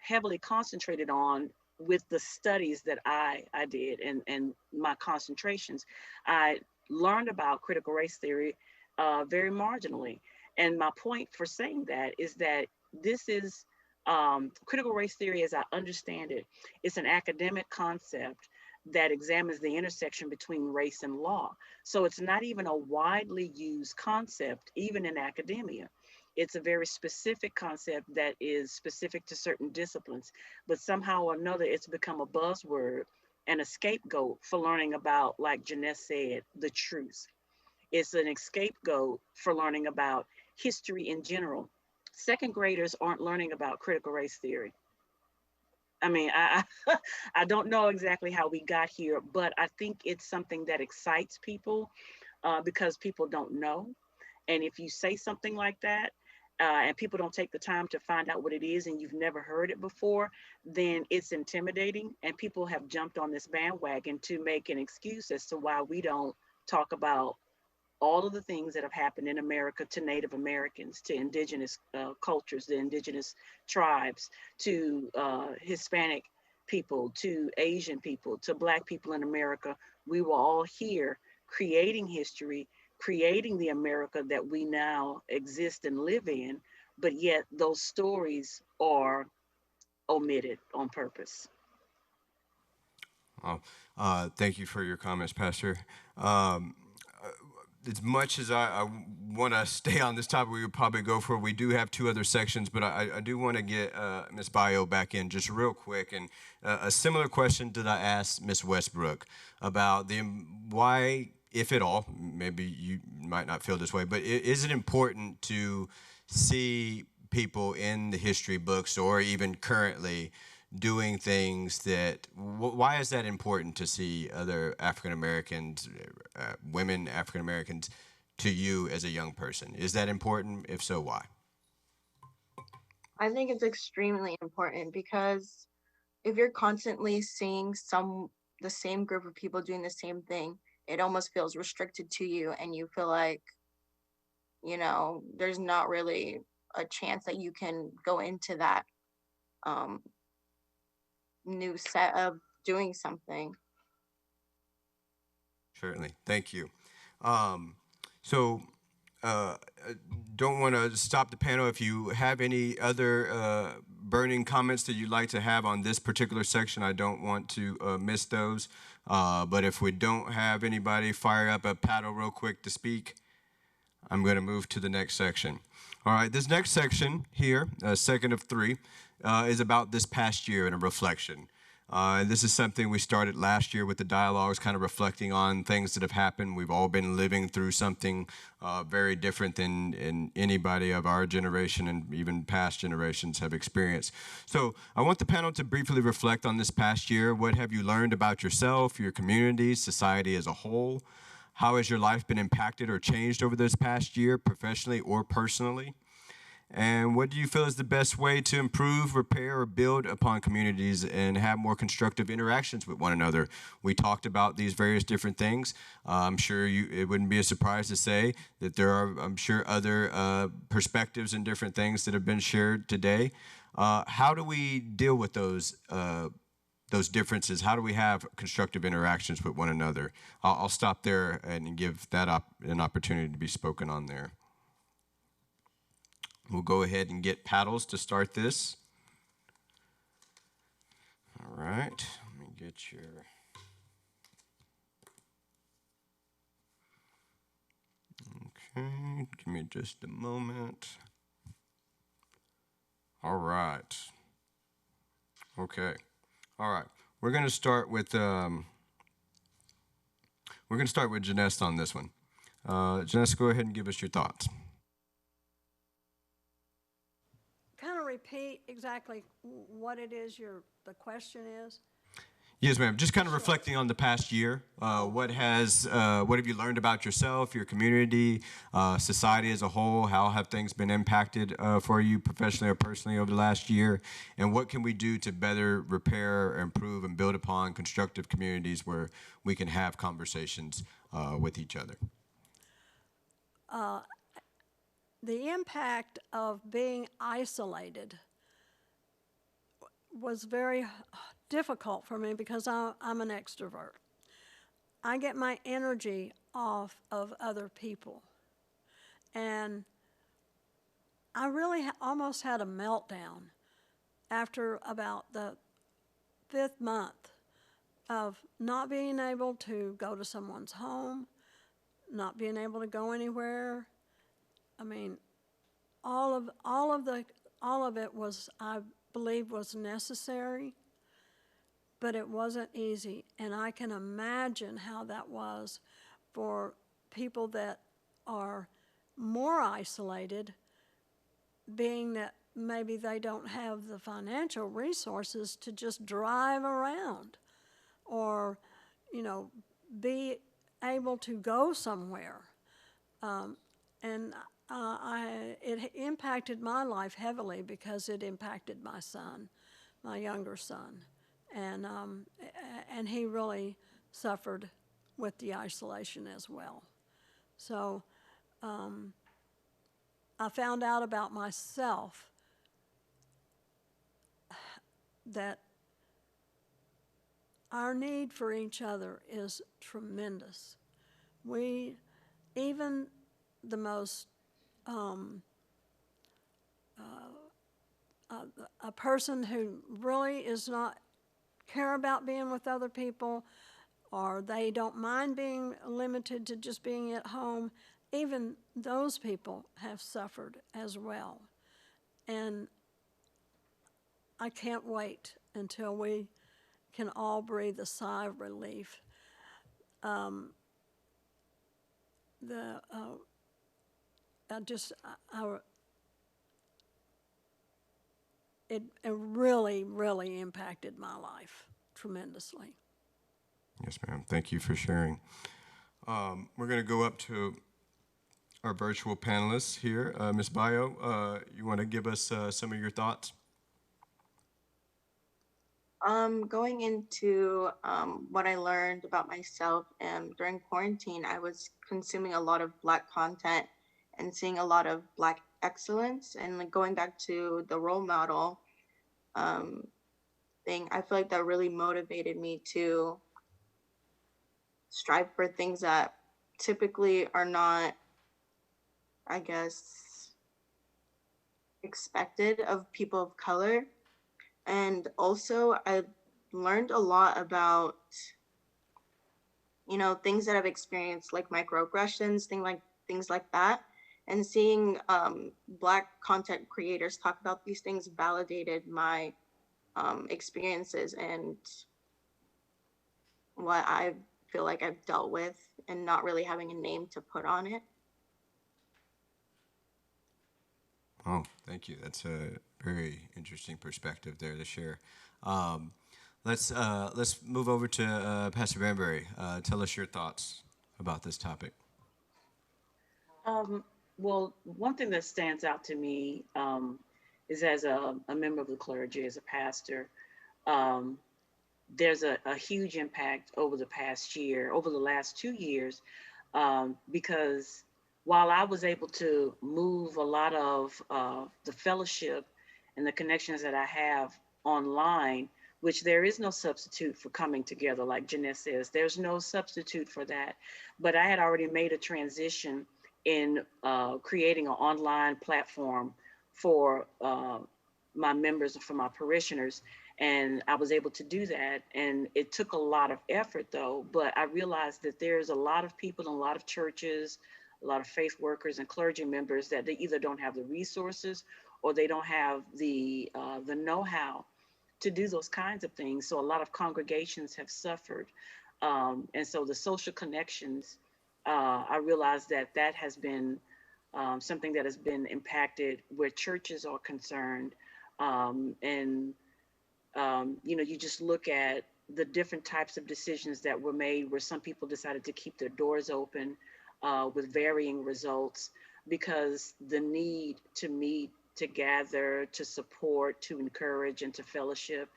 heavily concentrated on with the studies that I did and my concentrations. I learned about critical race theory very marginally. And my point for saying that is that this is critical race theory, as I understand it, it's an academic concept that examines the intersection between race and law. So it's not even a widely used concept, even in academia. It's a very specific concept that is specific to certain disciplines, but somehow or another, it's become a buzzword and a scapegoat for learning about, like Janess said, the truth. It's an scapegoat for learning about history in general. Second graders aren't learning about critical race theory. I mean, I don't know exactly how we got here, but I think it's something that excites people because people don't know. And if you say something like that, and people don't take the time to find out what it is and you've never heard it before, then it's intimidating. And people have jumped on this bandwagon to make an excuse as to why we don't talk about all of the things that have happened in America to Native Americans, to indigenous cultures, the indigenous tribes, to Hispanic people, to Asian people, to Black people in America. We were all here creating history, creating the America that we now exist and live in, but yet those stories are omitted on purpose. Thank you for your comments, Pastor. As much as I want to stay on this topic, we would probably go for, we do have two other sections, but I do want to get Ms. Bio back in just real quick. And a similar question that I asked Ms. Westbrook about why, if at all, maybe you might not feel this way, but is it important to see people in the history books or even currently doing things that, why is that important to see other African Americans, women African Americans, to you as a young person? Is that important? If so, why? I think it's extremely important because if you're constantly seeing the same group of people doing the same thing, it almost feels restricted to you, and you feel like, you know, there's not really a chance that you can go into that new set of doing something. Certainly. Thank you. Don't want to stop the panel. If you have any other burning comments that you'd like to have on this particular section, I don't want to miss those. But if we don't have anybody fire up a paddle real quick to speak, I'm going to move to the next section. All right, this next section here, second of three, is about this past year and a reflection. This is something we started last year with the dialogues, kind of reflecting on things that have happened. We've all been living through something very different than anybody of our generation and even past generations have experienced. So I want the panel to briefly reflect on this past year. What have you learned about yourself, your community, society as a whole? How has your life been impacted or changed over this past year, professionally or personally? And what do you feel is the best way to improve, repair, or build upon communities and have more constructive interactions with one another? We talked about these various different things. I'm sure it wouldn't be a surprise to say that there are, I'm sure, other perspectives and different things that have been shared today. How do we deal with those differences? How do we have constructive interactions with one another? I'll stop there and give that an opportunity to be spoken on there. We'll go ahead and get paddles to start this. All right, let me get your... Okay, give me just a moment. All right. Okay. All right. We're going to start with Janessa on this one. Janessa, go ahead and give us your thoughts. Kind of repeat exactly what it is the question is. Yes, ma'am. Just kind of reflecting on the past year. What have you learned about yourself, your community, society as a whole? How have things been impacted for you professionally or personally over the last year? And what can we do to better repair, improve, and build upon constructive communities where we can have conversations with each other? The impact of being isolated was very difficult for me because I'm an extrovert. I get my energy off of other people. And I really almost had a meltdown after about the 5th month of not being able to go to someone's home, not being able to go anywhere. I mean, all of it was, I believe, was necessary, but it wasn't easy. And I can imagine how that was for people that are more isolated, being that maybe they don't have the financial resources to just drive around or, be able to go somewhere. It impacted my life heavily because it impacted my son, my younger son. And he really suffered with the isolation as well. So I found out about myself that our need for each other is tremendous. Even the most, a person who really is not care about being with other people, or they don't mind being limited to just being at home, even those people have suffered as well. And I can't wait until we can all breathe a sigh of relief. It really, really impacted my life tremendously. Yes, ma'am. Thank you for sharing. We're going to go up to our virtual panelists here. Ms. Bayo, you want to give us some of your thoughts? Going into what I learned about myself during quarantine, I was consuming a lot of Black content and seeing a lot of Black excellence, and like going back to the role model thing, I feel like that really motivated me to strive for things that typically are not, I guess, expected of people of color. And also I learned a lot about, things that I've experienced, like microaggressions, things like that. And seeing Black content creators talk about these things validated my experiences and what I feel like I've dealt with, and not really having a name to put on it. Oh, thank you. That's a very interesting perspective there to share. Let's move over to Pastor Banbury. Tell us your thoughts about this topic. Well, one thing that stands out to me is as a member of the clergy, as a pastor, um, there's a huge impact over the past year, over the last 2 years, because while I was able to move a lot of the fellowship and the connections that I have online, which there is no substitute for coming together, like Jeanette says, there's no substitute for that. But I had already made a transition in creating an online platform for my members, for my parishioners, and I was able to do that. And it took a lot of effort though, but I realized that there's a lot of people in a lot of churches, a lot of faith workers and clergy members that they either don't have the resources or they don't have the know-how to do those kinds of things. So a lot of congregations have suffered. And so the social connections, I realized that that has been something that has been impacted where churches are concerned. And you know, you just look at the different types of decisions that were made where some people decided to keep their doors open with varying results because the need to meet, to gather, to support, to encourage, and to fellowship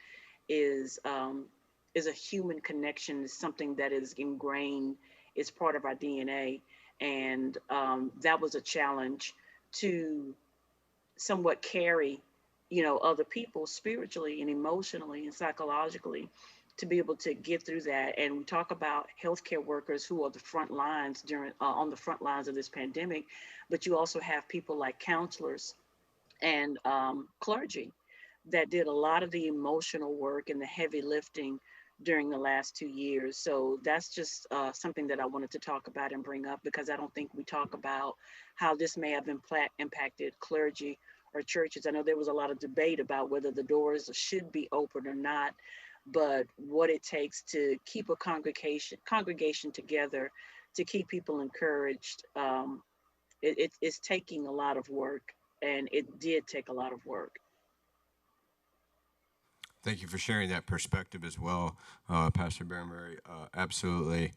is a human connection, is something that is ingrained, it's part of our DNA. And that was a challenge to somewhat carry, you know, other people spiritually and emotionally and psychologically to be able to get through that. And we talk about healthcare workers who are the front lines during on the front lines of this pandemic, but you also have people like counselors and clergy that did a lot of the emotional work and the heavy lifting during the last 2 years. So that's just something that I wanted to talk about and bring up because I don't think we talk about how this may have impacted clergy or churches. I know there was a lot of debate about whether the doors should be open or not, but what it takes to keep a congregation together, to keep people encouraged, it's taking a lot of work, and it did take a lot of work. Thank you for sharing that perspective as well, Pastor Barrenberry. Absolutely.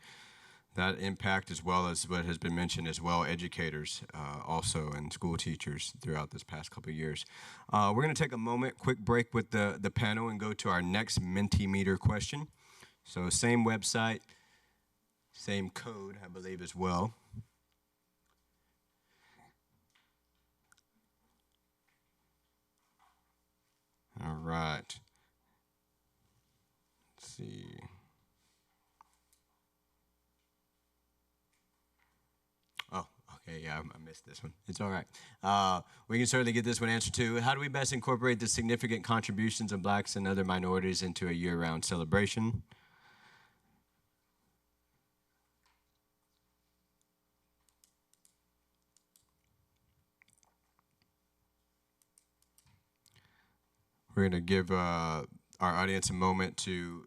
That impact, as well as what has been mentioned as well, educators also and school teachers throughout this past couple of years. We're going to take a moment, quick break with the panel and go to our next Mentimeter question. So same website, same code, I believe, as well. All right. Let's see. Oh, okay, yeah, I missed this one. It's all right. We can certainly get this one answered too. How do we best incorporate the significant contributions of Blacks and other minorities into a year-round celebration? We're going to give our audience a moment to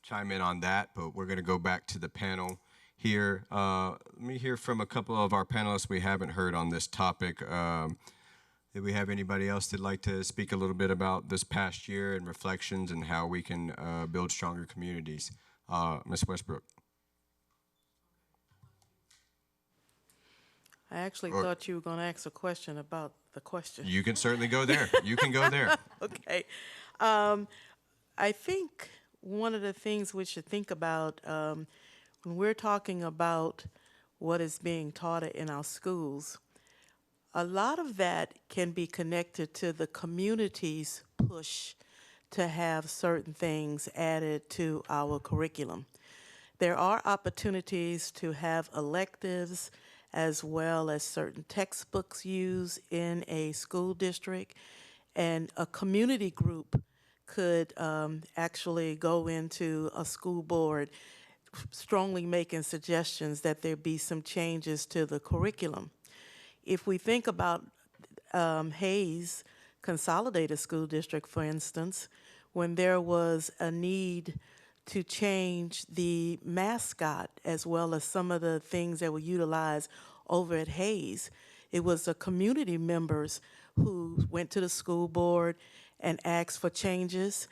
chime in on that, but we're going to go back to the panel here. Let me hear from a couple of our panelists we haven't heard on this topic. Do we have anybody else that'd like to speak a little bit about this past year and reflections and how we can build stronger communities? Ms. Westbrook. I actually thought you were going to ask a question about the question. You can certainly go there. You can go there. Okay. I think one of the things we should think about when we're talking about what is being taught in our schools, a lot of that can be connected to the community's push to have certain things added to our curriculum. There are opportunities to have electives as well as certain textbooks used in a school district, and a community group could actually go into a school board strongly making suggestions that there be some changes to the curriculum. If we think about Hayes Consolidated School District, for instance, when there was a need to change the mascot as well as some of the things that were utilized over at Hayes, it was the community members who went to the school board and asked for changes.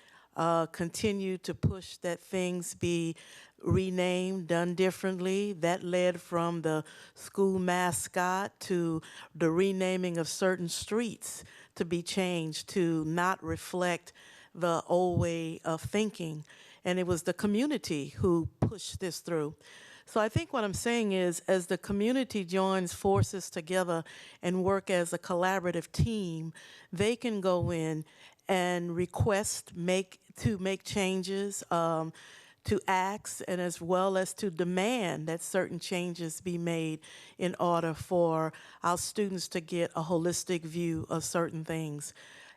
continue to push that things be renamed, done differently. That led from the school mascot to the renaming of certain streets to be changed to not reflect the old way of thinking. And it was the community who pushed this through. So I think what I'm saying is, as the community joins forces together and work as a collaborative team, they can go in and request make changes, to ask, and as well as to demand that certain changes be made in order for our students to get a holistic view of certain things.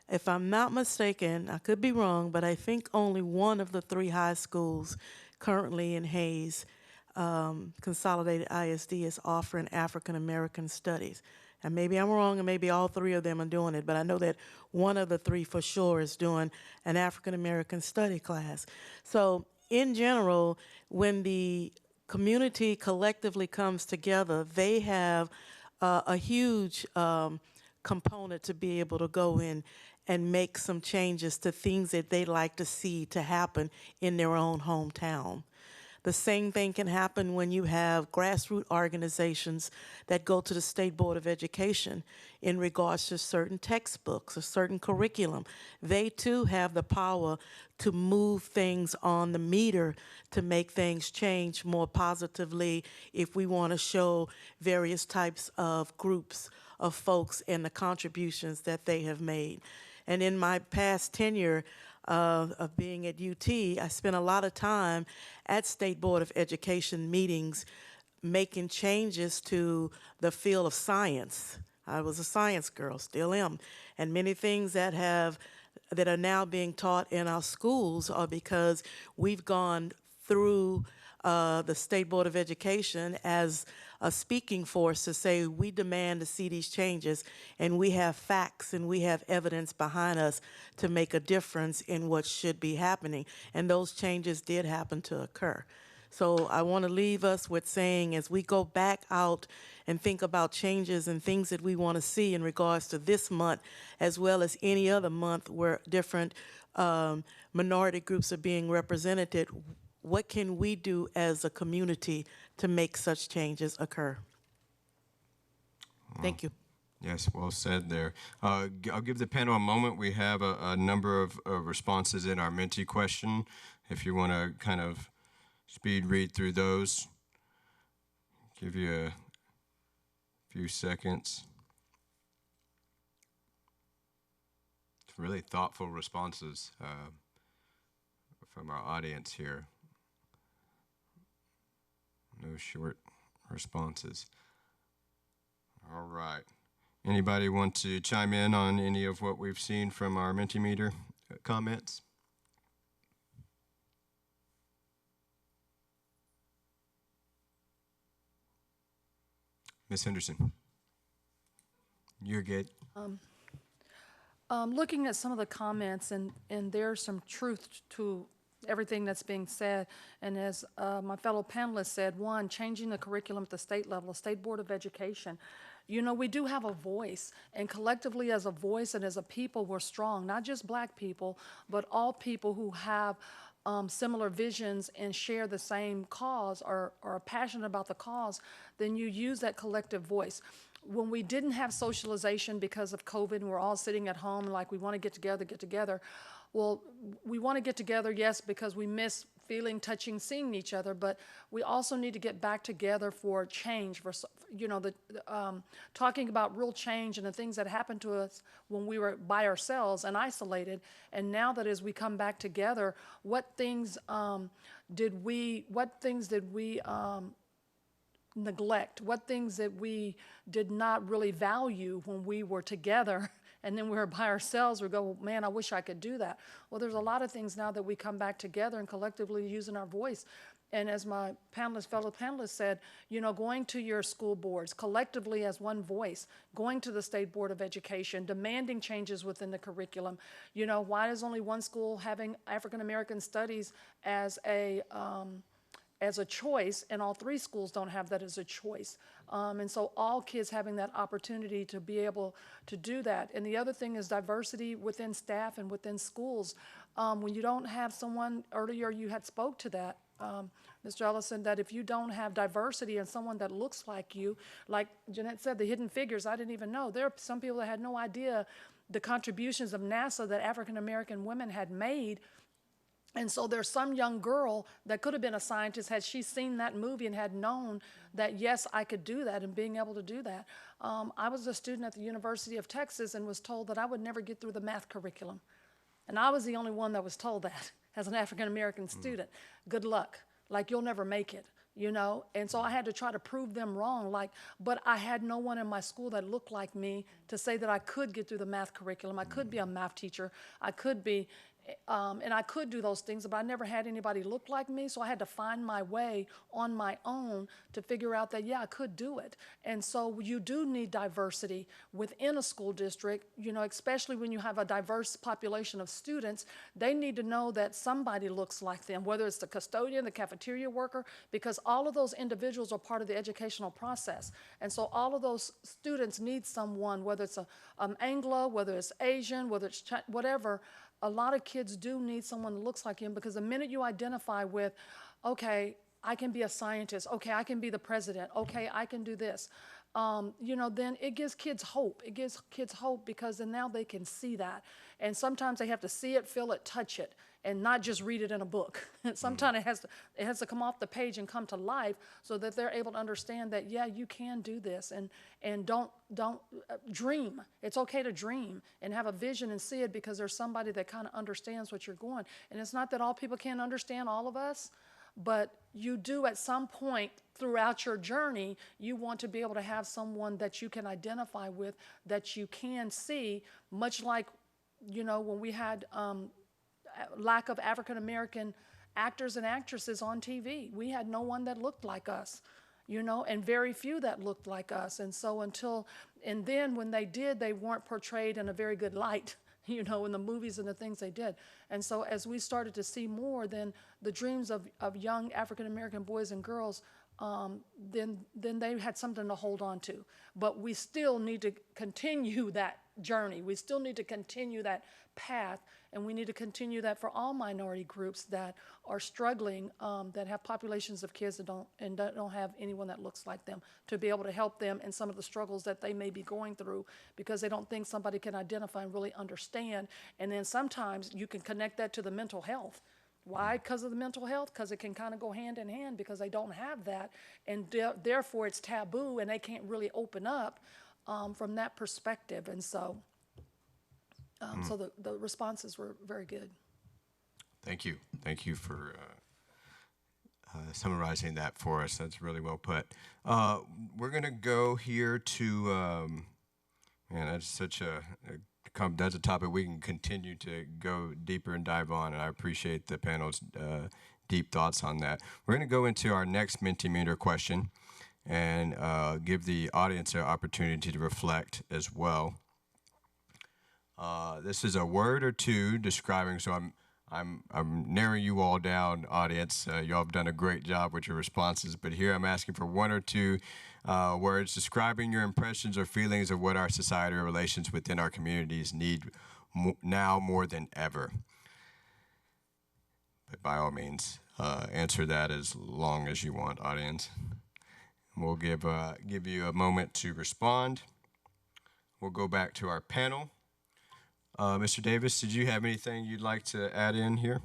If I'm not mistaken, I could be wrong, but I think only one of the 3 high schools currently in Hayes, Consolidated ISD, is offering African American studies. And maybe I'm wrong, and maybe all 3 of them are doing it, but I know that one of the 3 for sure is doing an African American study class. So in general, when the community collectively comes together, they have a huge component to be able to go in and make some changes to things that they'd like to see to happen in their own hometown. The same thing can happen when you have grassroots organizations that go to the State Board of Education in regards to certain textbooks or certain curriculum. They too have the power to move things on the meter to make things change more positively if we want to show various types of groups of folks and the contributions that they have made. And in my past tenure of being at UT, I spent a lot of time at State Board of Education meetings making changes to the field of science. I was a science girl, still am, and many things that are now being taught in our schools are because we've gone through the State Board of Education as a speaking force to say we demand to see these changes, and we have facts and we have evidence behind us to make a difference in what should be happening. And those changes did happen to occur. So I want to leave us with saying, as we go back out and think about changes and things that we want to see in regards to this month, as well as any other month where different minority groups are being represented, what can we do as a community to make such changes occur? Thank you. Yes, well said there. I'll give the panel a moment. We have a number of responses in our Minty question. If you want to kind of speed read through those, give you a few seconds. It's really thoughtful responses from our audience here. No short responses. All right. Anybody want to chime in on any of what we've seen from our Mentimeter comments? Ms. Henderson. You're good. Looking at some of the comments, and there's some truth to everything that's being said, and as my fellow panelists said, one, changing the curriculum at the state level, State Board of Education. You know, we do have a voice, and collectively as a voice and as a people, we're strong, not just Black people, but all people who have similar visions and share the same cause or are passionate about the cause. Then you use that collective voice. When we didn't have socialization because of COVID and we're all sitting at home like we want to get together, well, we want to get together, yes, because we miss feeling, touching, seeing each other, but we also need to get back together for change, for, you know, talking about real change and the things that happened to us when we were by ourselves and isolated. And now that as we come back together, what things did we neglect? What things that we did not really value when we were together? And then we were by ourselves, we go, man, I wish I could do that. Well, there's a lot of things now that we come back together and collectively using our voice. And as my fellow panelists said, you know, going to your school boards collectively as one voice, going to the State Board of Education, demanding changes within the curriculum. You know, why is only one school having African American studies as a as a choice, and all 3 schools don't have that as a choice. And so all kids having that opportunity to be able to do that. And the other thing is diversity within staff and within schools. When you don't have someone, earlier you had spoke to that, Mr. Ellison, that if you don't have diversity and someone that looks like you, like Jeanette said, the hidden figures, I didn't even know. There are some people that had no idea the contributions of NASA that African American women had made. And so there's some young girl that could have been a scientist had she seen that movie and had known that, yes, I could do that, and being able to do that. I was a student at the University of Texas and was told that I would never get through the math curriculum. And I was the only one that was told that as an African-American student. Good luck. Like, you'll never make it, you know? And so I had to try to prove them wrong. But I had no one in my school that looked like me to say that I could get through the math curriculum. I could be a math teacher. I could be, and I could do those things, but I never had anybody look like me, so I had to find my way on my own to figure out that, yeah, I could do it. And so you do need diversity within a school district, you know, especially when you have a diverse population of students. They need to know that somebody looks like them, whether it's the custodian, the cafeteria worker, because all of those individuals are part of the educational process. And so all of those students need someone, whether it's Anglo, whether it's Asian, whether it's whatever. A lot of kids do need someone that looks like him, because the minute you identify with, okay, I can be a scientist, okay, I can be the president, okay, I can do this, you know, then it gives kids hope. It gives kids hope because then now they can see that. And sometimes they have to see it, feel it, touch it, and not just read it in a book. Sometimes it has to come off the page and come to life so that they're able to understand that, yeah, you can do this, and don't dream. It's okay to dream and have a vision and see it, because there's somebody that kind of understands what you're going. And it's not that all people can understand all of us, but you do at some point throughout your journey, you want to be able to have someone that you can identify with, that you can see, much like, you know, when we had lack of African American actors and actresses on TV. We had no one that looked like us, you know, and very few that looked like us. And so and then when they did, they weren't portrayed in a very good light, you know, in the movies and the things they did. And so as we started to see more, then the dreams of young African American boys and girls, then they had something to hold on to. But we still need to continue that journey. We still need to continue that path, and we need to continue that for all minority groups that are struggling, that have populations of kids that don't have anyone that looks like them, to be able to help them in some of the struggles that they may be going through, because they don't think somebody can identify and really understand. And then sometimes you can connect that to the mental health. Why? Because of the mental health, because it can kind of go hand in hand, because they don't have that, and therefore it's taboo, and they can't really open up from that perspective. And so so the responses were very good. Thank you. Thank you for summarizing that for us. That's really well put. We're going to go here to, man, that's such that's a topic we can continue to go deeper and dive on, and I appreciate the panel's deep thoughts on that. We're going to go into our next Mentimeter question and give the audience an opportunity to reflect as well. This is a word or two describing, so I'm narrowing you all down, audience. You all have done a great job with your responses, but here I'm asking for one or two words describing your impressions or feelings of what our society or relations within our communities need now more than ever. But by all means, answer that as long as you want, audience. We'll give you a moment to respond. We'll go back to our panel. Mr. Davis, did you have anything you'd like to add in here?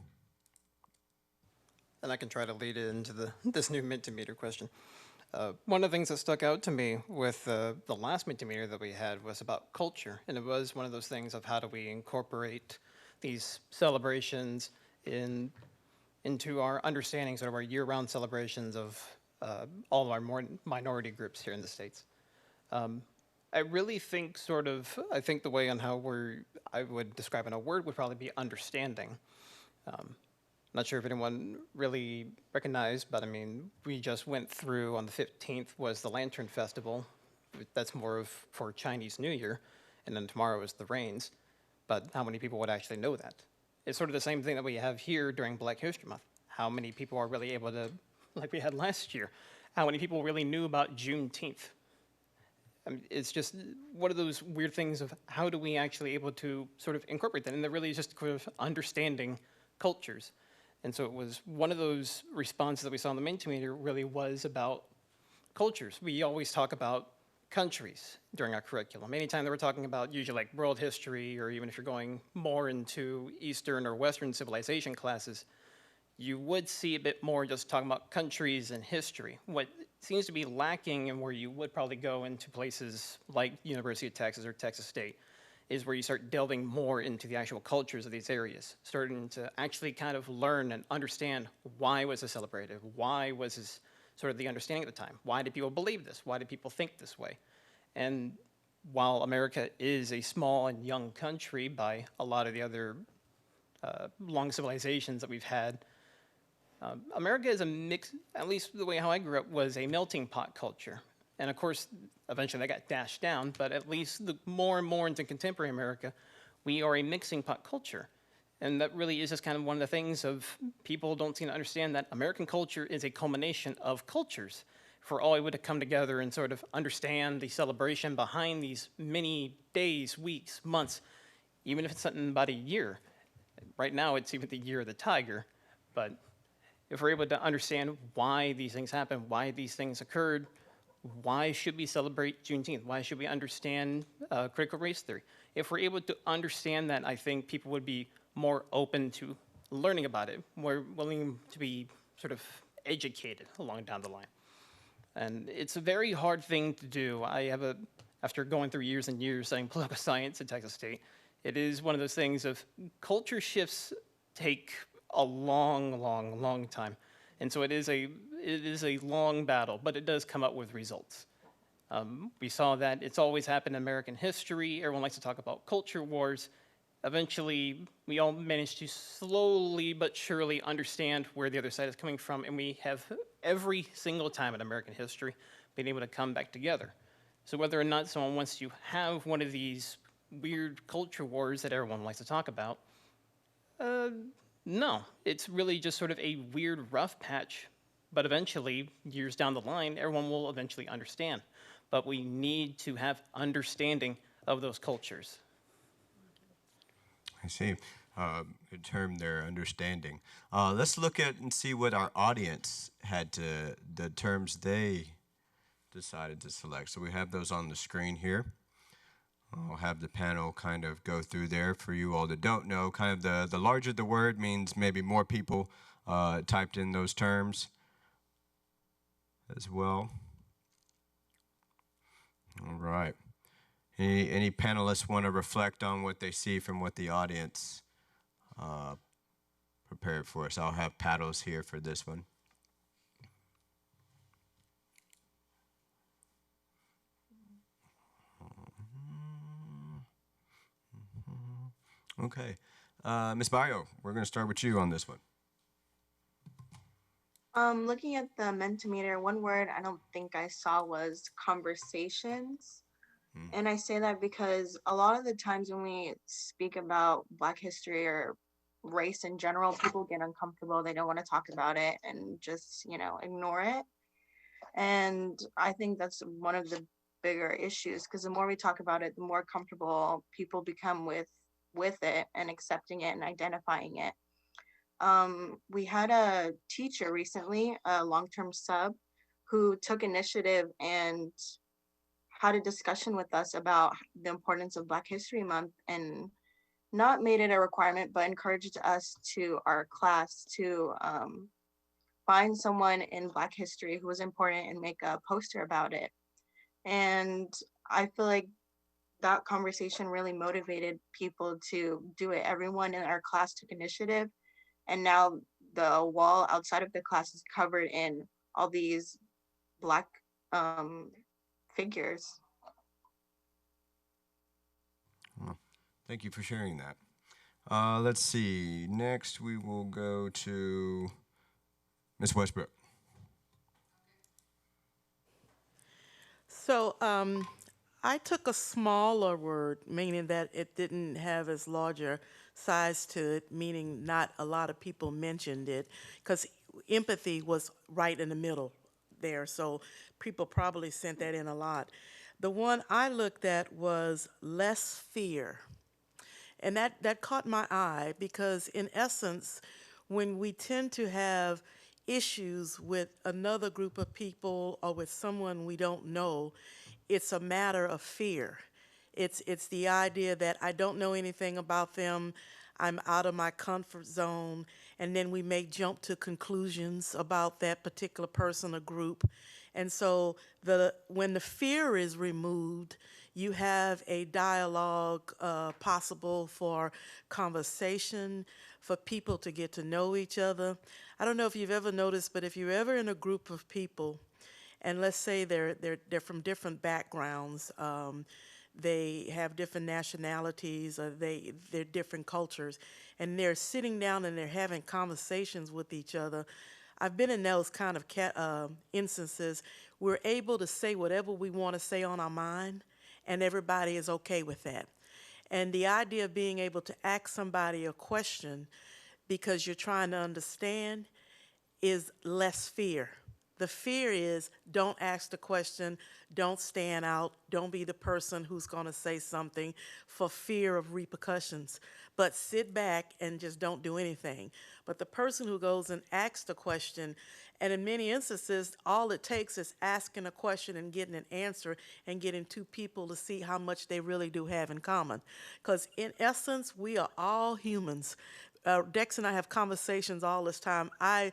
And I can try to lead it into this new Mentimeter question. One of the things that stuck out to me with the last Mentimeter that we had was about culture, and it was one of those things of how do we incorporate these celebrations into our understandings of our year-round celebrations of all of our minority groups here in the States. I really think I think the way on how I would describe in a word would probably be understanding. Not sure if anyone really recognized, but I mean, we just went through on the 15th was the Lantern Festival. That's more of for Chinese New Year, and then tomorrow is the Rains. But how many people would actually know that? It's sort of the same thing that we have here during Black History Month. How many people are really able to like we had last year. How many people really knew about Juneteenth? I mean, it's just one of those weird things of how do we actually able to sort of incorporate that? And that really is just sort of understanding cultures. And so it was one of those responses that we saw in the Minty meter really was about cultures. We always talk about countries during our curriculum. Anytime that we're talking about usually like world history, or even if you're going more into Eastern or Western civilization classes, you would see a bit more just talking about countries and history. What seems to be lacking, and where you would probably go into places like University of Texas or Texas State, is where you start delving more into the actual cultures of these areas, starting to actually kind of learn and understand why was this celebrated, why was this sort of the understanding at the time, why did people believe this, why did people think this way. And while America is a small and young country by a lot of the other long civilizations that we've had, America is a mix, at least the way how I grew up, was a melting pot culture. And of course, eventually that got dashed down, but at least the more and more into contemporary America, we are a mixing pot culture. And that really is just kind of one of the things of people don't seem to understand that American culture is a culmination of cultures. For all we would have come together and sort of understand the celebration behind these many days, weeks, months, even if it's something about a year. Right now, it's even the year of the tiger, but if we're able to understand why these things happen, why these things occurred, why should we celebrate Juneteenth? Why should we understand critical race theory? If we're able to understand that, I think people would be more open to learning about it, more willing to be sort of educated along down the line. And it's a very hard thing to do. After going through years and years studying political science at Texas State, it is one of those things of culture shifts take a long, long, long time. And so it is a long battle, but it does come up with results. We saw that it's always happened in American history. Everyone likes to talk about culture wars. Eventually, we all managed to slowly but surely understand where the other side is coming from, and we have every single time in American history been able to come back together. So whether or not someone wants to have one of these weird culture wars that everyone likes to talk about, no, it's really just sort of a weird rough patch, but eventually, years down the line, everyone will eventually understand. But we need to have understanding of those cultures. I see. Good term there, understanding. Let's look at and see what our audience had to, the terms they decided to select. So we have those on the screen here. I'll have the panel kind of go through there for you all that don't know. Kind of the larger the word means maybe more people typed in those terms as well. All right. Any panelists want to reflect on what they see from what the audience prepared for us? I'll have paddles here for this one. Okay. Ms. Bayo, we're going to start with you on this one. Looking at the Mentimeter, one word I don't think I saw was conversations. And I say that because a lot of the times when we speak about Black history or race in general, people get uncomfortable. They don't want to talk about it and just, ignore it. And I think that's one of the bigger issues, because the more we talk about it, the more comfortable people become with it and accepting it and identifying it. We had a teacher recently, a long-term sub, who took initiative and had a discussion with us about the importance of Black History Month, and not made it a requirement, but encouraged us to our class to find someone in Black history who was important and make a poster about it. And I feel like that conversation really motivated people to do it. Everyone in our class took initiative, and now the wall outside of the class is covered in all these Black figures. Well, thank you for sharing that. Let's see. Next, we will go to Ms. Westbrook. So I took a smaller word, meaning that it didn't have as larger size to it, meaning not a lot of people mentioned it, because empathy was right in the middle there, so people probably sent that in a lot. The one I looked at was less fear. And that caught my eye because, in essence, when we tend to have issues with another group of people or with someone we don't know, it's a matter of fear. It's the idea that I don't know anything about them, I'm out of my comfort zone, and then we may jump to conclusions about that particular person or group. And so when the fear is removed, you have a dialogue possible for conversation, for people to get to know each other. I don't know if you've ever noticed, but if you're ever in a group of people, and let's say they're from different backgrounds, they have different nationalities, or they're different cultures, and they're sitting down and they're having conversations with each other. I've been in those kind of instances. We're able to say whatever we want to say on our mind, and everybody is okay with that. And the idea of being able to ask somebody a question because you're trying to understand is less fear. The fear is don't ask the question, don't stand out, don't be the person who's going to say something for fear of repercussions, but sit back and just don't do anything. But the person who goes and asks the question, and in many instances, all it takes is asking a question and getting an answer and getting two people to see how much they really do have in common. Because in essence, we are all humans. Dex and I have conversations all this time. I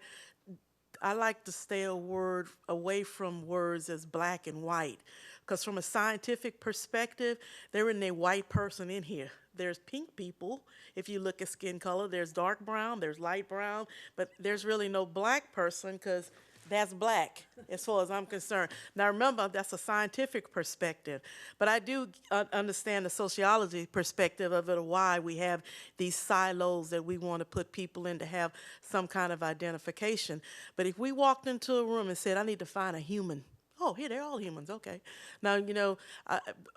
like to stay away from words as black and white, because from a scientific perspective, there isn't a white person in here. There's pink people, if you look at skin color. There's dark brown, there's light brown, but there's really no black person, because that's black as far as I'm concerned. Now remember, that's a scientific perspective, but I do understand the sociology perspective of it, why we have these silos that we want to put people in to have some kind of identification. But if we walked into a room and said, I need to find a human, oh, here, they're all humans, okay. Now, you know,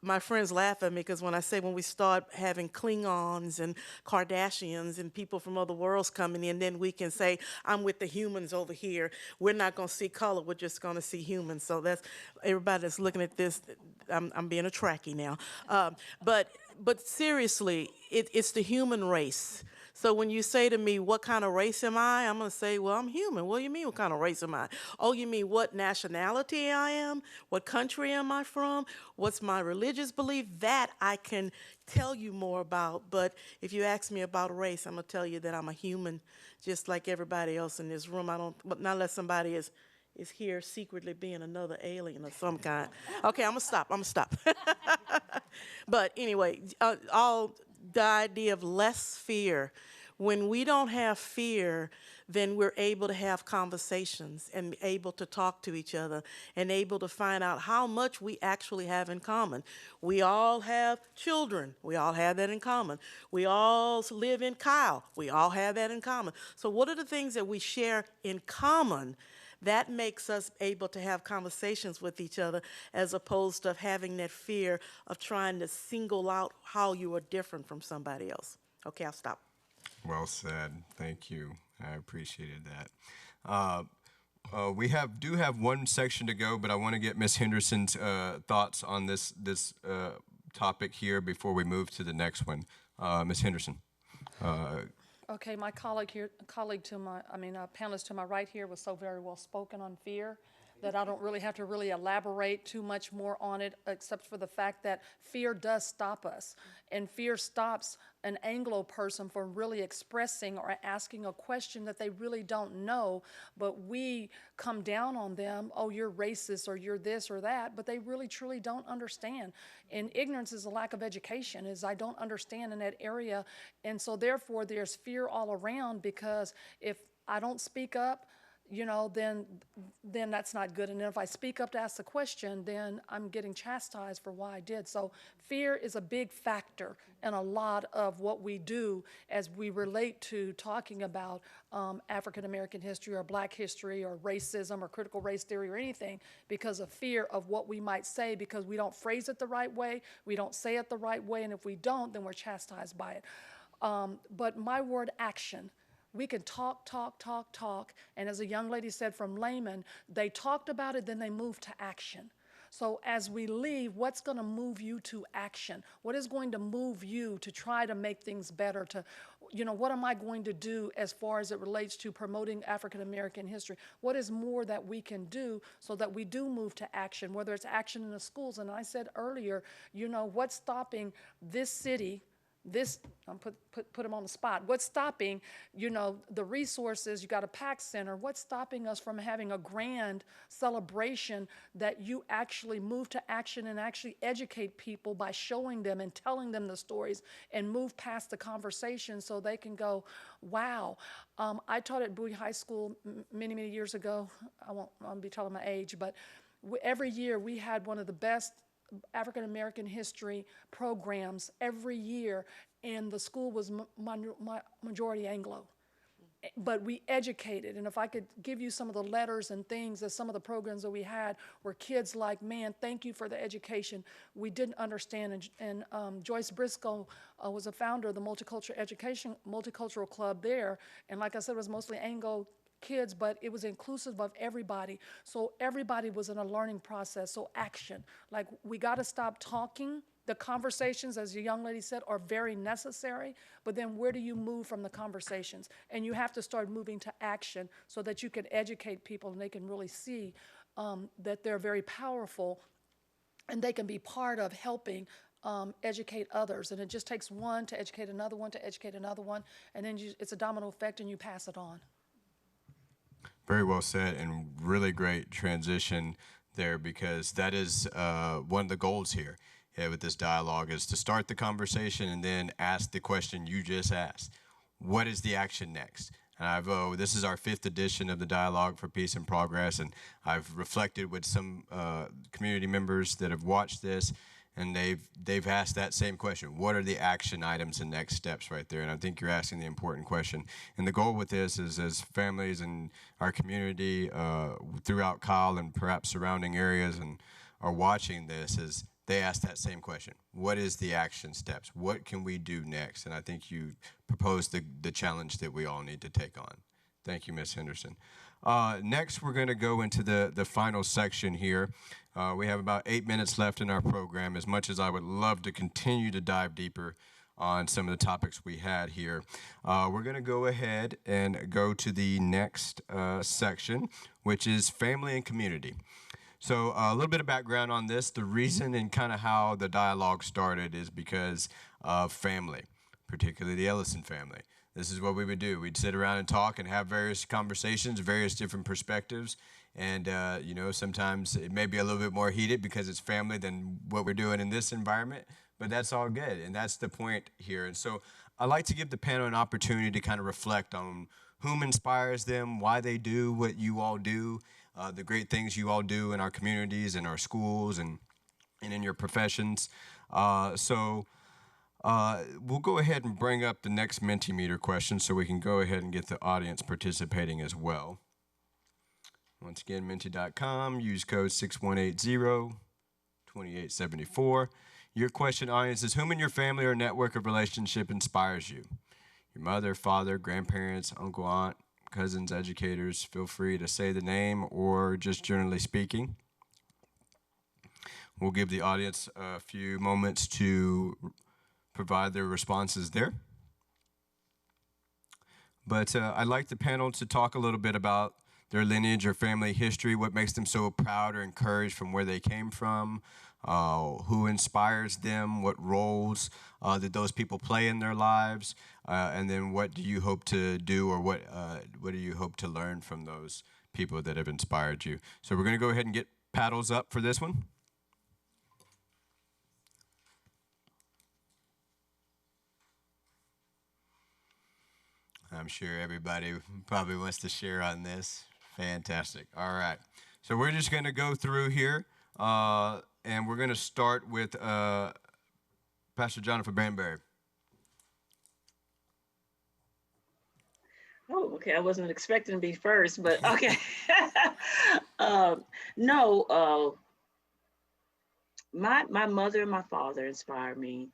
my friends laugh at me because when I say when we start having Klingons and Kardashians and people from other worlds coming in, then we can say, I'm with the humans over here. We're not going to see color, we're just going to see humans. So that's, everybody that's looking at this, I'm being a Trekkie now. But seriously, it's the human race. So when you say to me, what kind of race am I? I'm going to say, well, I'm human. What do you mean, what kind of race am I? Oh, you mean what nationality I am? What country am I from? What's my religious belief? That I can tell you more about. But if you ask me about race, I'm going to tell you that I'm a human, just like everybody else in this room. Not unless somebody is here secretly being another alien of some kind. Okay, I'm going to stop. But anyway, the idea of less fear. When we don't have fear, then we're able to have conversations and able to talk to each other and able to find out how much we actually have in common. We all have children. We all have that in common. We all live in Kyle. We all have that in common. So what are the things that we share in common that makes us able to have conversations with each other, as opposed to having that fear of trying to single out how you are different from somebody else? Okay, I'll stop. Well said. Thank you. I appreciated that. We do have one section to go, but I want to get Ms. Henderson's thoughts on this topic here before we move to the next one. Ms. Henderson. Okay, my panelist to my right here was so very well spoken on fear that I don't really have to elaborate too much more on it, except for the fact that fear does stop us. And fear stops an Anglo person from really expressing or asking a question that they really don't know, but we come down on them, oh, you're racist or you're this or that, but they really truly don't understand. And ignorance is a lack of education, is I don't understand in that area. And so therefore there's fear all around, because if I don't speak up, then that's not good. And if I speak up to ask the question, then I'm getting chastised for why I did. So fear is a big factor in a lot of what we do as we relate to talking about African American history or Black history or racism or critical race theory or anything, because of fear of what we might say, because we don't phrase it the right way, we don't say it the right way, and if we don't, then we're chastised by it. But my word, action. We can talk, and as a young lady said from Layman, they talked about it, then they moved to action. So as we leave, what's going to move you to action? What is going to move you to try to make things better? What am I going to do as far as it relates to promoting African American history? What is more that we can do so that we do move to action, whether it's action in the schools? And I said earlier, what's stopping this city? I'm put them on the spot. What's stopping, the resources? You got a PAC center. What's stopping us from having a grand celebration that you actually move to action and actually educate people by showing them and telling them the stories and move past the conversation so they can go, wow. I taught at Bowie High School many, many years ago. I'll be telling my age, but every year we had one of the best African American history programs every year, and the school was majority Anglo. But we educated, and if I could give you some of the letters and things that some of the programs that we had were kids like, man, thank you for the education. We didn't understand, and Joyce Briscoe was a founder of the Multicultural Club there, and like I said, it was mostly Anglo kids, but it was inclusive of everybody. So everybody was in a learning process. So action, like we got to stop talking. The conversations, as the young lady said, are very necessary, but then where do you move from the conversations? And you have to start moving to action so that you can educate people and they can really see that they're very powerful and they can be part of helping educate others. And it just takes one to educate another one to educate another one, and then it's a domino effect and you pass it on. Very well said, and really great transition there, because that is one of the goals here with this dialogue, is to start the conversation and then ask the question you just asked. What is the action next? And this is our 5th edition of the Dialogue for Peace and Progress, and I've reflected with some community members that have watched this, and they've asked that same question. What are the action items and next steps right there? And I think you're asking the important question. And the goal with this is, as families in our community throughout Kyle and perhaps surrounding areas and are watching this, is they ask that same question. What is the action steps? What can we do next? And I think you proposed the challenge that we all need to take on. Thank you, Ms. Henderson. Next, we're going to go into the final section here. We have about 8 minutes left in our program. As much as I would love to continue to dive deeper on some of the topics we had here, we're going to go ahead and go to the next section, which is family and community. So a little bit of background on this. The reason and kind of how the dialogue started is because of family, particularly the Ellison family. This is what we would do. We'd sit around and talk and have various conversations, various different perspectives. And, sometimes it may be a little bit more heated because it's family than what we're doing in this environment, but that's all good. And that's the point here. And so I'd like to give the panel an opportunity to kind of reflect on whom inspires them, why they do what you all do, the great things you all do in our communities, in our schools, and in your professions. We'll go ahead and bring up the next Mentimeter question so we can go ahead and get the audience participating as well. Once again, Minty.com, use code 6180-2874. Your question, audience, is whom in your family or network of relationship inspires you? Your mother, father, grandparents, uncle, aunt, cousins, educators. Feel free to say the name or just generally speaking. We'll give the audience a few moments to provide their responses there. But I'd like the panel to talk a little bit about their lineage or family history, what makes them so proud or encouraged from where they came from, who inspires them, what roles that those people play in their lives, and then what do you hope to do, or what do you hope to learn from those people that have inspired you? So we're going to go ahead and get paddles up for this one. I'm sure everybody probably wants to share on this. Fantastic. All right. So we're just going to go through here, and we're going to start with Pastor Jonathan Banbury. Oh, okay. I wasn't expecting to be first, but okay. No, my mother and my father inspired me,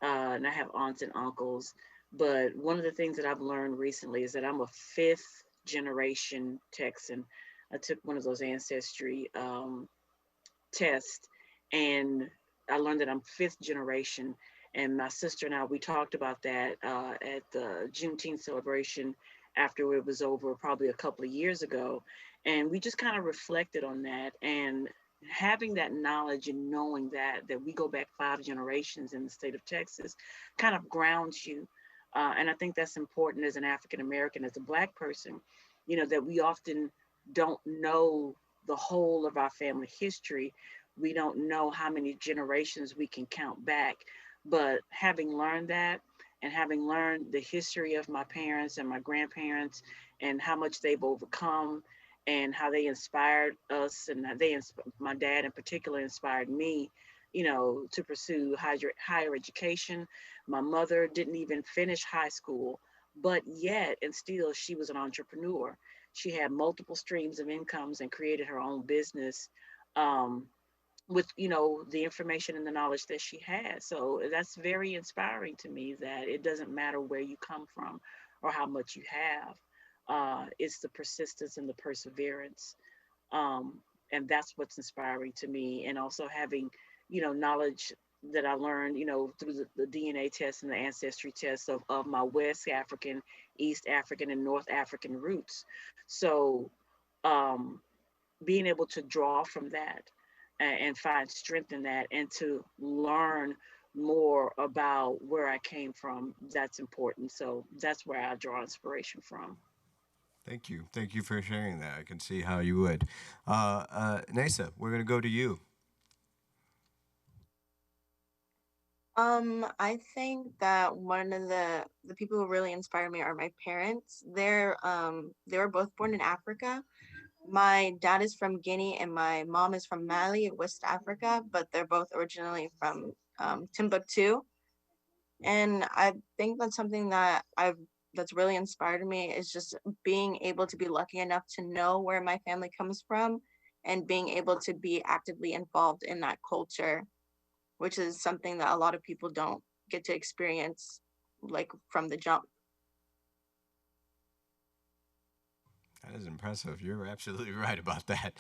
and I have aunts and uncles. But one of the things that I've learned recently is that I'm a fifth generation Texan. I took one of those ancestry tests, and I learned that I'm fifth generation. And my sister and I, we talked about that at the Juneteenth celebration after it was over, probably a couple of years ago. And we just kind of reflected on that. And having that knowledge and knowing that we go back 5 generations in the state of Texas kind of grounds you. And I think that's important as an African American, as a Black person, that we often don't know the whole of our family history. We don't know how many generations we can count back. But having learned that, and having learned the history of my parents and my grandparents and how much they've overcome and how they inspired us, and how my dad in particular inspired me, to pursue higher education. My mother didn't even finish high school, but yet, and still, she was an entrepreneur. She had multiple streams of incomes and created her own business. With the information and the knowledge that she had. So that's very inspiring to me, that it doesn't matter where you come from or how much you have. It's the persistence and the perseverance. And that's what's inspiring to me. And also having knowledge that I learned through the DNA test and the ancestry test of my West African, East African, and North African roots. So being able to draw from that and find strength in that, and to learn more about where I came from, that's important. So that's where I draw inspiration from. Thank you. Thank you for sharing that. I can see how you would. Nasa, we're going to go to you. I think that one of the people who really inspire me are my parents. They were both born in Africa. My dad is from Guinea and my mom is from Mali, West Africa, but they're both originally from Timbuktu. And I think that's something that's really inspired me, is just being able to be lucky enough to know where my family comes from and being able to be actively involved in that culture, which is something that a lot of people don't get to experience, like, from the jump. That is impressive. You're absolutely right about that.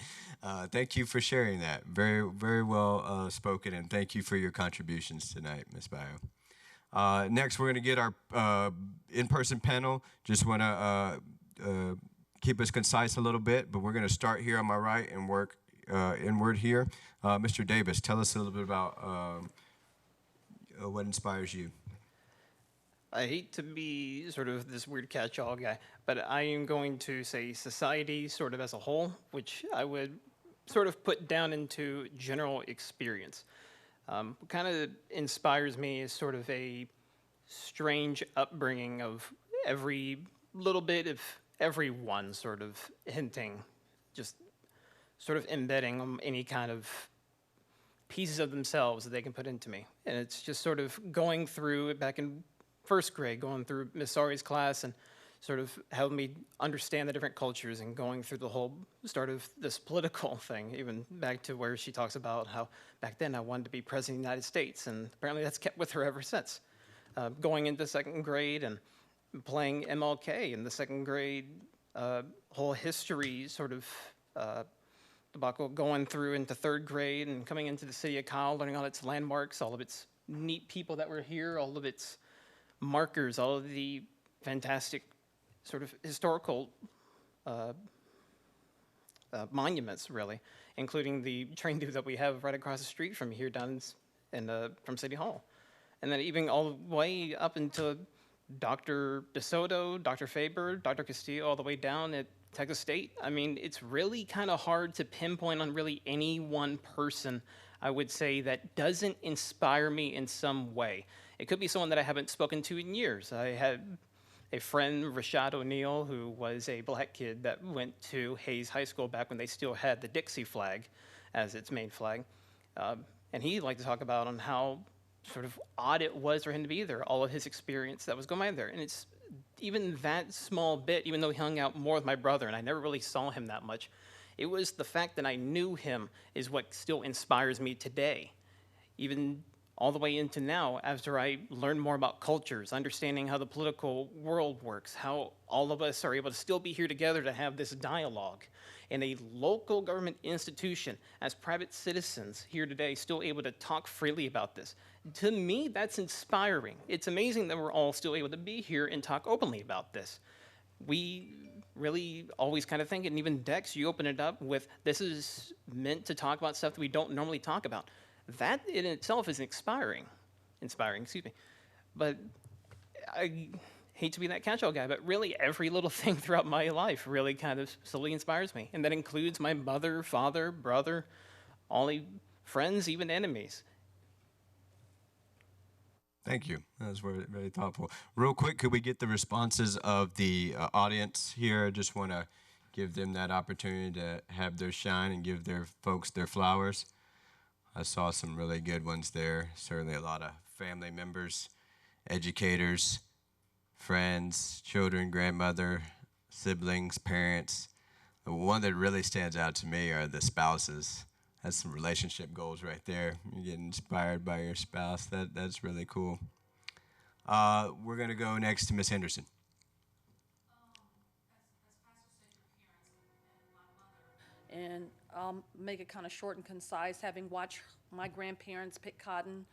Thank you for sharing that. Very, very well spoken, and thank you for your contributions tonight, Ms. Bio. Next, we're going to get our in-person panel. Just want to keep us concise a little bit, but we're going to start here on my right and work inward here. Mr. Davis, tell us a little bit about what inspires you. I hate to be sort of this weird catch-all guy, but I am going to say society sort of as a whole, which I would sort of put down into general experience. What kind of inspires me is sort of a strange upbringing of every little bit of everyone sort of hinting, just sort of embedding any kind of pieces of themselves that they can put into me. And it's just sort of going through it back in first grade, going through Miss Sari's class and sort of helped me understand the different cultures, and going through the whole start of this political thing, even back to where she talks about how back then I wanted to be president of the United States, and apparently that's kept with her ever since. Going into second grade and playing MLK in the second grade, whole history sort of debacle, going through into third grade and coming into the city of Kyle, learning all its landmarks, all of its neat people that were here, all of its markers, all of the fantastic sort of historical monuments, really, including the train depot that we have right across the street from here down from City Hall. And then even all the way up into Dr. DeSoto, Dr. Faber, Dr. Castillo, all the way down at Texas State. I mean, it's really kind of hard to pinpoint on really any one person, I would say, that doesn't inspire me in some way. It could be someone that I haven't spoken to in years. I had a friend, Rashad O'Neal, who was a black kid that went to Hayes High School back when they still had the Dixie flag as its main flag. And he liked to talk about on how sort of odd it was for him to be there, all of his experience that was going on there. And it's even that small bit, even though he hung out more with my brother and I never really saw him that much, it was the fact that I knew him is what still inspires me today. Even all the way into now, after I learn more about cultures, understanding how the political world works, how all of us are able to still be here together to have this dialogue in a local government institution as private citizens here today, still able to talk freely about this. To me, that's inspiring. It's amazing that we're all still able to be here and talk openly about this. We really always kind of think, and even Dex, you open it up with, this is meant to talk about stuff that we don't normally talk about. That in itself is inspiring, excuse me. But I hate to be that catch-all guy, but really every little thing throughout my life really kind of slowly inspires me. And that includes my mother, father, brother, all friends, even enemies. Thank you. That was very, very thoughtful. Real quick, could we get the responses of the audience here? I just want to give them that opportunity to have their shine and give their folks their flowers. I saw some really good ones there. Certainly a lot of family members, educators, friends, children, grandmother, siblings, parents. The one that really stands out to me are the spouses. That's some relationship goals right there. You get inspired by your spouse. That's really cool. We're going to go next to Miss Henderson. And I'll make it kind of short and concise, having watched my grandparents pick cotton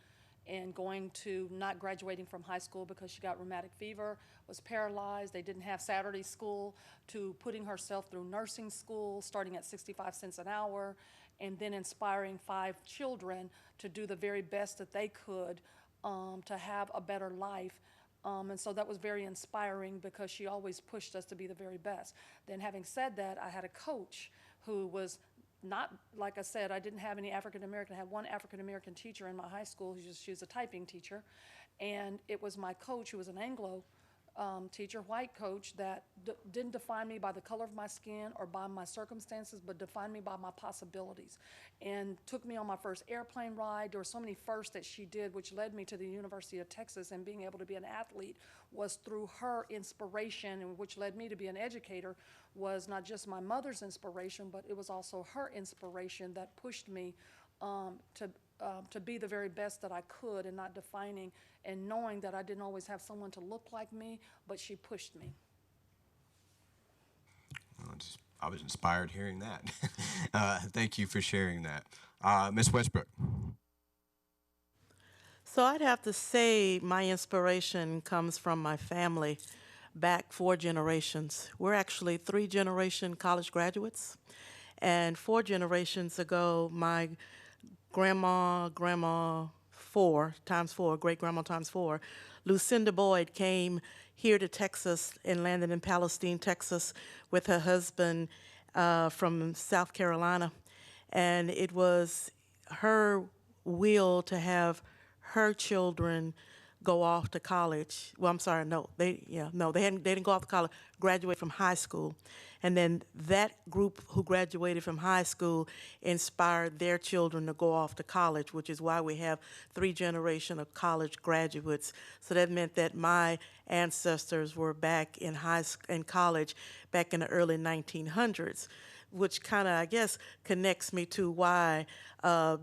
and going to not graduating from high school because she got rheumatic fever, was paralyzed, they didn't have Saturday school, to putting herself through nursing school, starting at 65 cents an hour, and then inspiring 5 children to do the very best that they could to have a better life. And so that was very inspiring because she always pushed us to be the very best. Then having said that, I had a coach who was not, like I said, I didn't have any African American. I had one African American teacher in my high school. She was a typing teacher. And it was my coach, who was an Anglo teacher, white coach, that didn't define me by the color of my skin or by my circumstances, but defined me by my possibilities. And took me on my first airplane ride. There were so many firsts that she did, which led me to the University of Texas, and being able to be an athlete was through her inspiration, and which led me to be an educator, was not just my mother's inspiration, but it was also her inspiration that pushed me to be the very best that I could, and not defining and knowing that I didn't always have someone to look like me, but she pushed me. Well, I was inspired hearing that. Thank you for sharing that. Ms. Westbrook. So I'd have to say my inspiration comes from my family back 4 generations. We're actually 3-generation college graduates. And 4 generations ago, my great-grandma times 4, Lucinda Boyd, came here to Texas and landed in Palestine, Texas, with her husband from South Carolina. And it was her will to have her children go off to college. Well, I'm sorry, they didn't go off to college, graduate from high school. And then that group who graduated from high school inspired their children to go off to college, which is why we have 3 generations of college graduates. So that meant that my ancestors were back in college back in the early 1900s, which kind of, I guess, connects me to why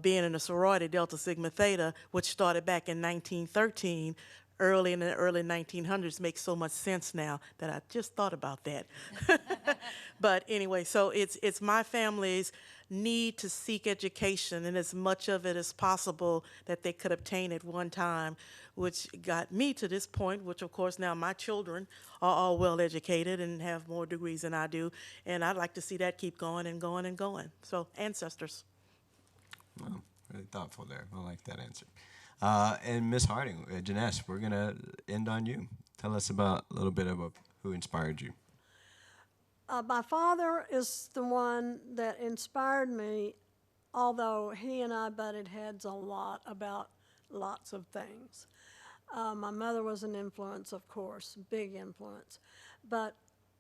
being in a sorority, Delta Sigma Theta, which started back in 1913, early in the early 1900s, makes so much sense now that I just thought about that. But anyway, so it's my family's need to seek education, and as much of it as possible that they could obtain at one time, which got me to this point, which of course now my children are all well educated and have more degrees than I do, and I'd like to see that keep going and going and going. So ancestors. Well, really thoughtful there. I like that answer. And Ms. Harding, Janess, we're going to end on you. Tell us about a little bit about who inspired you. My father is the one that inspired me, although he and I butted heads a lot about lots of things. My mother was an influence, of course, big influence. But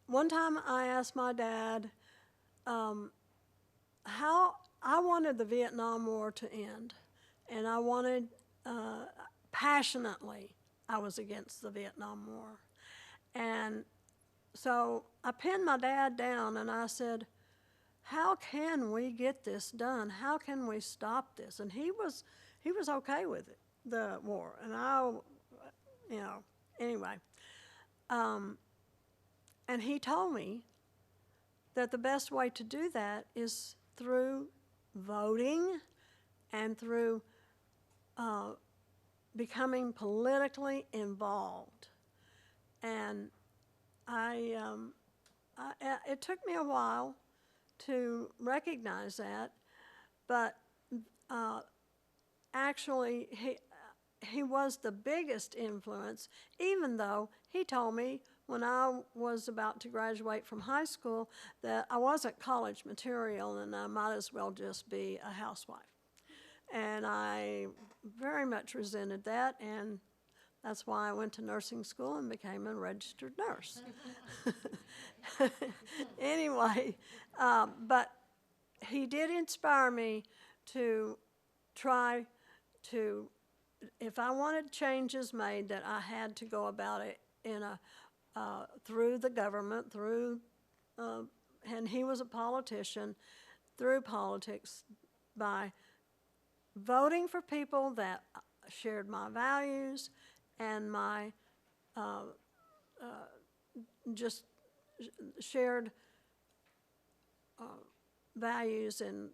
one time I asked my dad how I wanted the Vietnam War to end. And I wanted, passionately, I was against the Vietnam War. And so I pinned my dad down and I said, how can we get this done? How can we stop this? And he was okay with it, the war. And anyway. And he told me that the best way to do that is through voting and through becoming politically involved. And it took me a while to recognize that, but actually he was the biggest influence, even though he told me when I was about to graduate from high school that I wasn't college material and I might as well just be a housewife. And I very much resented that, and that's why I went to nursing school and became a registered nurse. Anyway, but he did inspire me to try to, if I wanted changes made, that I had to go about it in through the government, and he was a politician, through politics, by voting for people that shared my values and my just shared values, and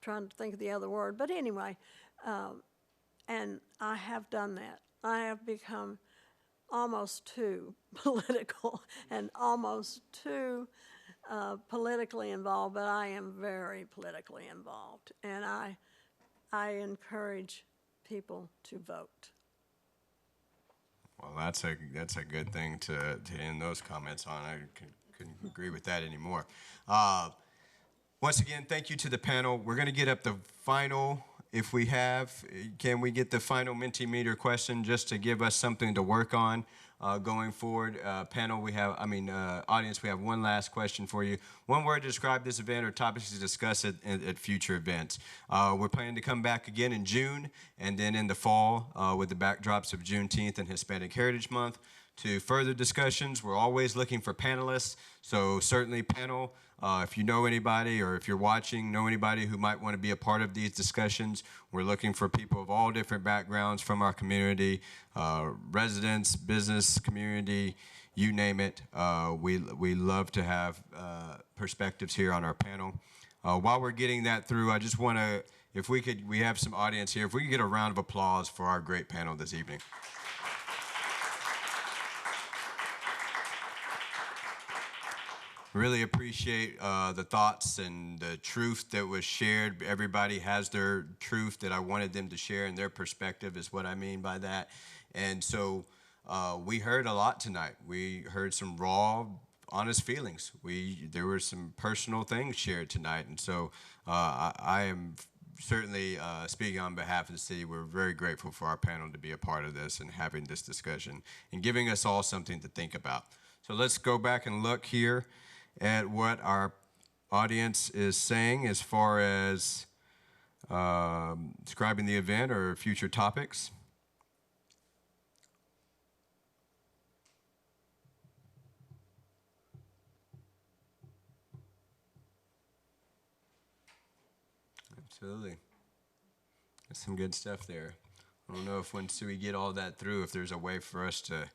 trying to think of the other word, but anyway, and I have done that. I have become almost too political and almost too politically involved, but I am very politically involved, and I encourage people to vote. Well, that's a good thing to end those comments on. I couldn't agree with that anymore. Once again, thank you to the panel. We're going to get up the final, if we have, can we get the final Mentimeter question just to give us something to work on going forward? Panel, audience, we have one last question for you. One word to describe this event or topics to discuss at future events. We're planning to come back again in June and then in the fall with the backdrops of Juneteenth and Hispanic Heritage Month. To further discussions, we're always looking for panelists, so certainly panel, if you know anybody or if you're watching, know anybody who might want to be a part of these discussions. We're looking for people of all different backgrounds from our community, residents, business, community, you name it. We love to have perspectives here on our panel. While we're getting that through, I just want to, we have some audience here, if we could get a round of applause for our great panel this evening. Really appreciate the thoughts and the truth that was shared. Everybody has their truth that I wanted them to share, and their perspective is what I mean by that. And so we heard a lot tonight. We heard some raw, honest feelings. There were some personal things shared tonight. And so I am certainly speaking on behalf of the city. We're very grateful for our panel to be a part of this and having this discussion and giving us all something to think about. So let's go back and look here at what our audience is saying as far as describing the event or future topics. Absolutely. That's some good stuff there. I don't know if once we get all that through, if there's a way for us to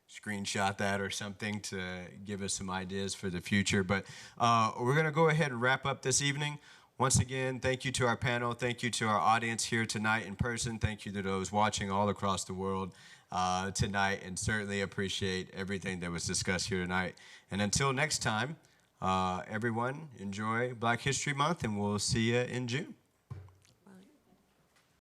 screenshot that or something to give us some ideas for the future. But we're going to go ahead and wrap up this evening. Once again, thank you to our panel. Thank you to our audience here tonight in person. Thank you to those watching all across the world tonight, and certainly appreciate everything that was discussed here tonight. And until next time, everyone, enjoy Black History Month, and we'll see you in June.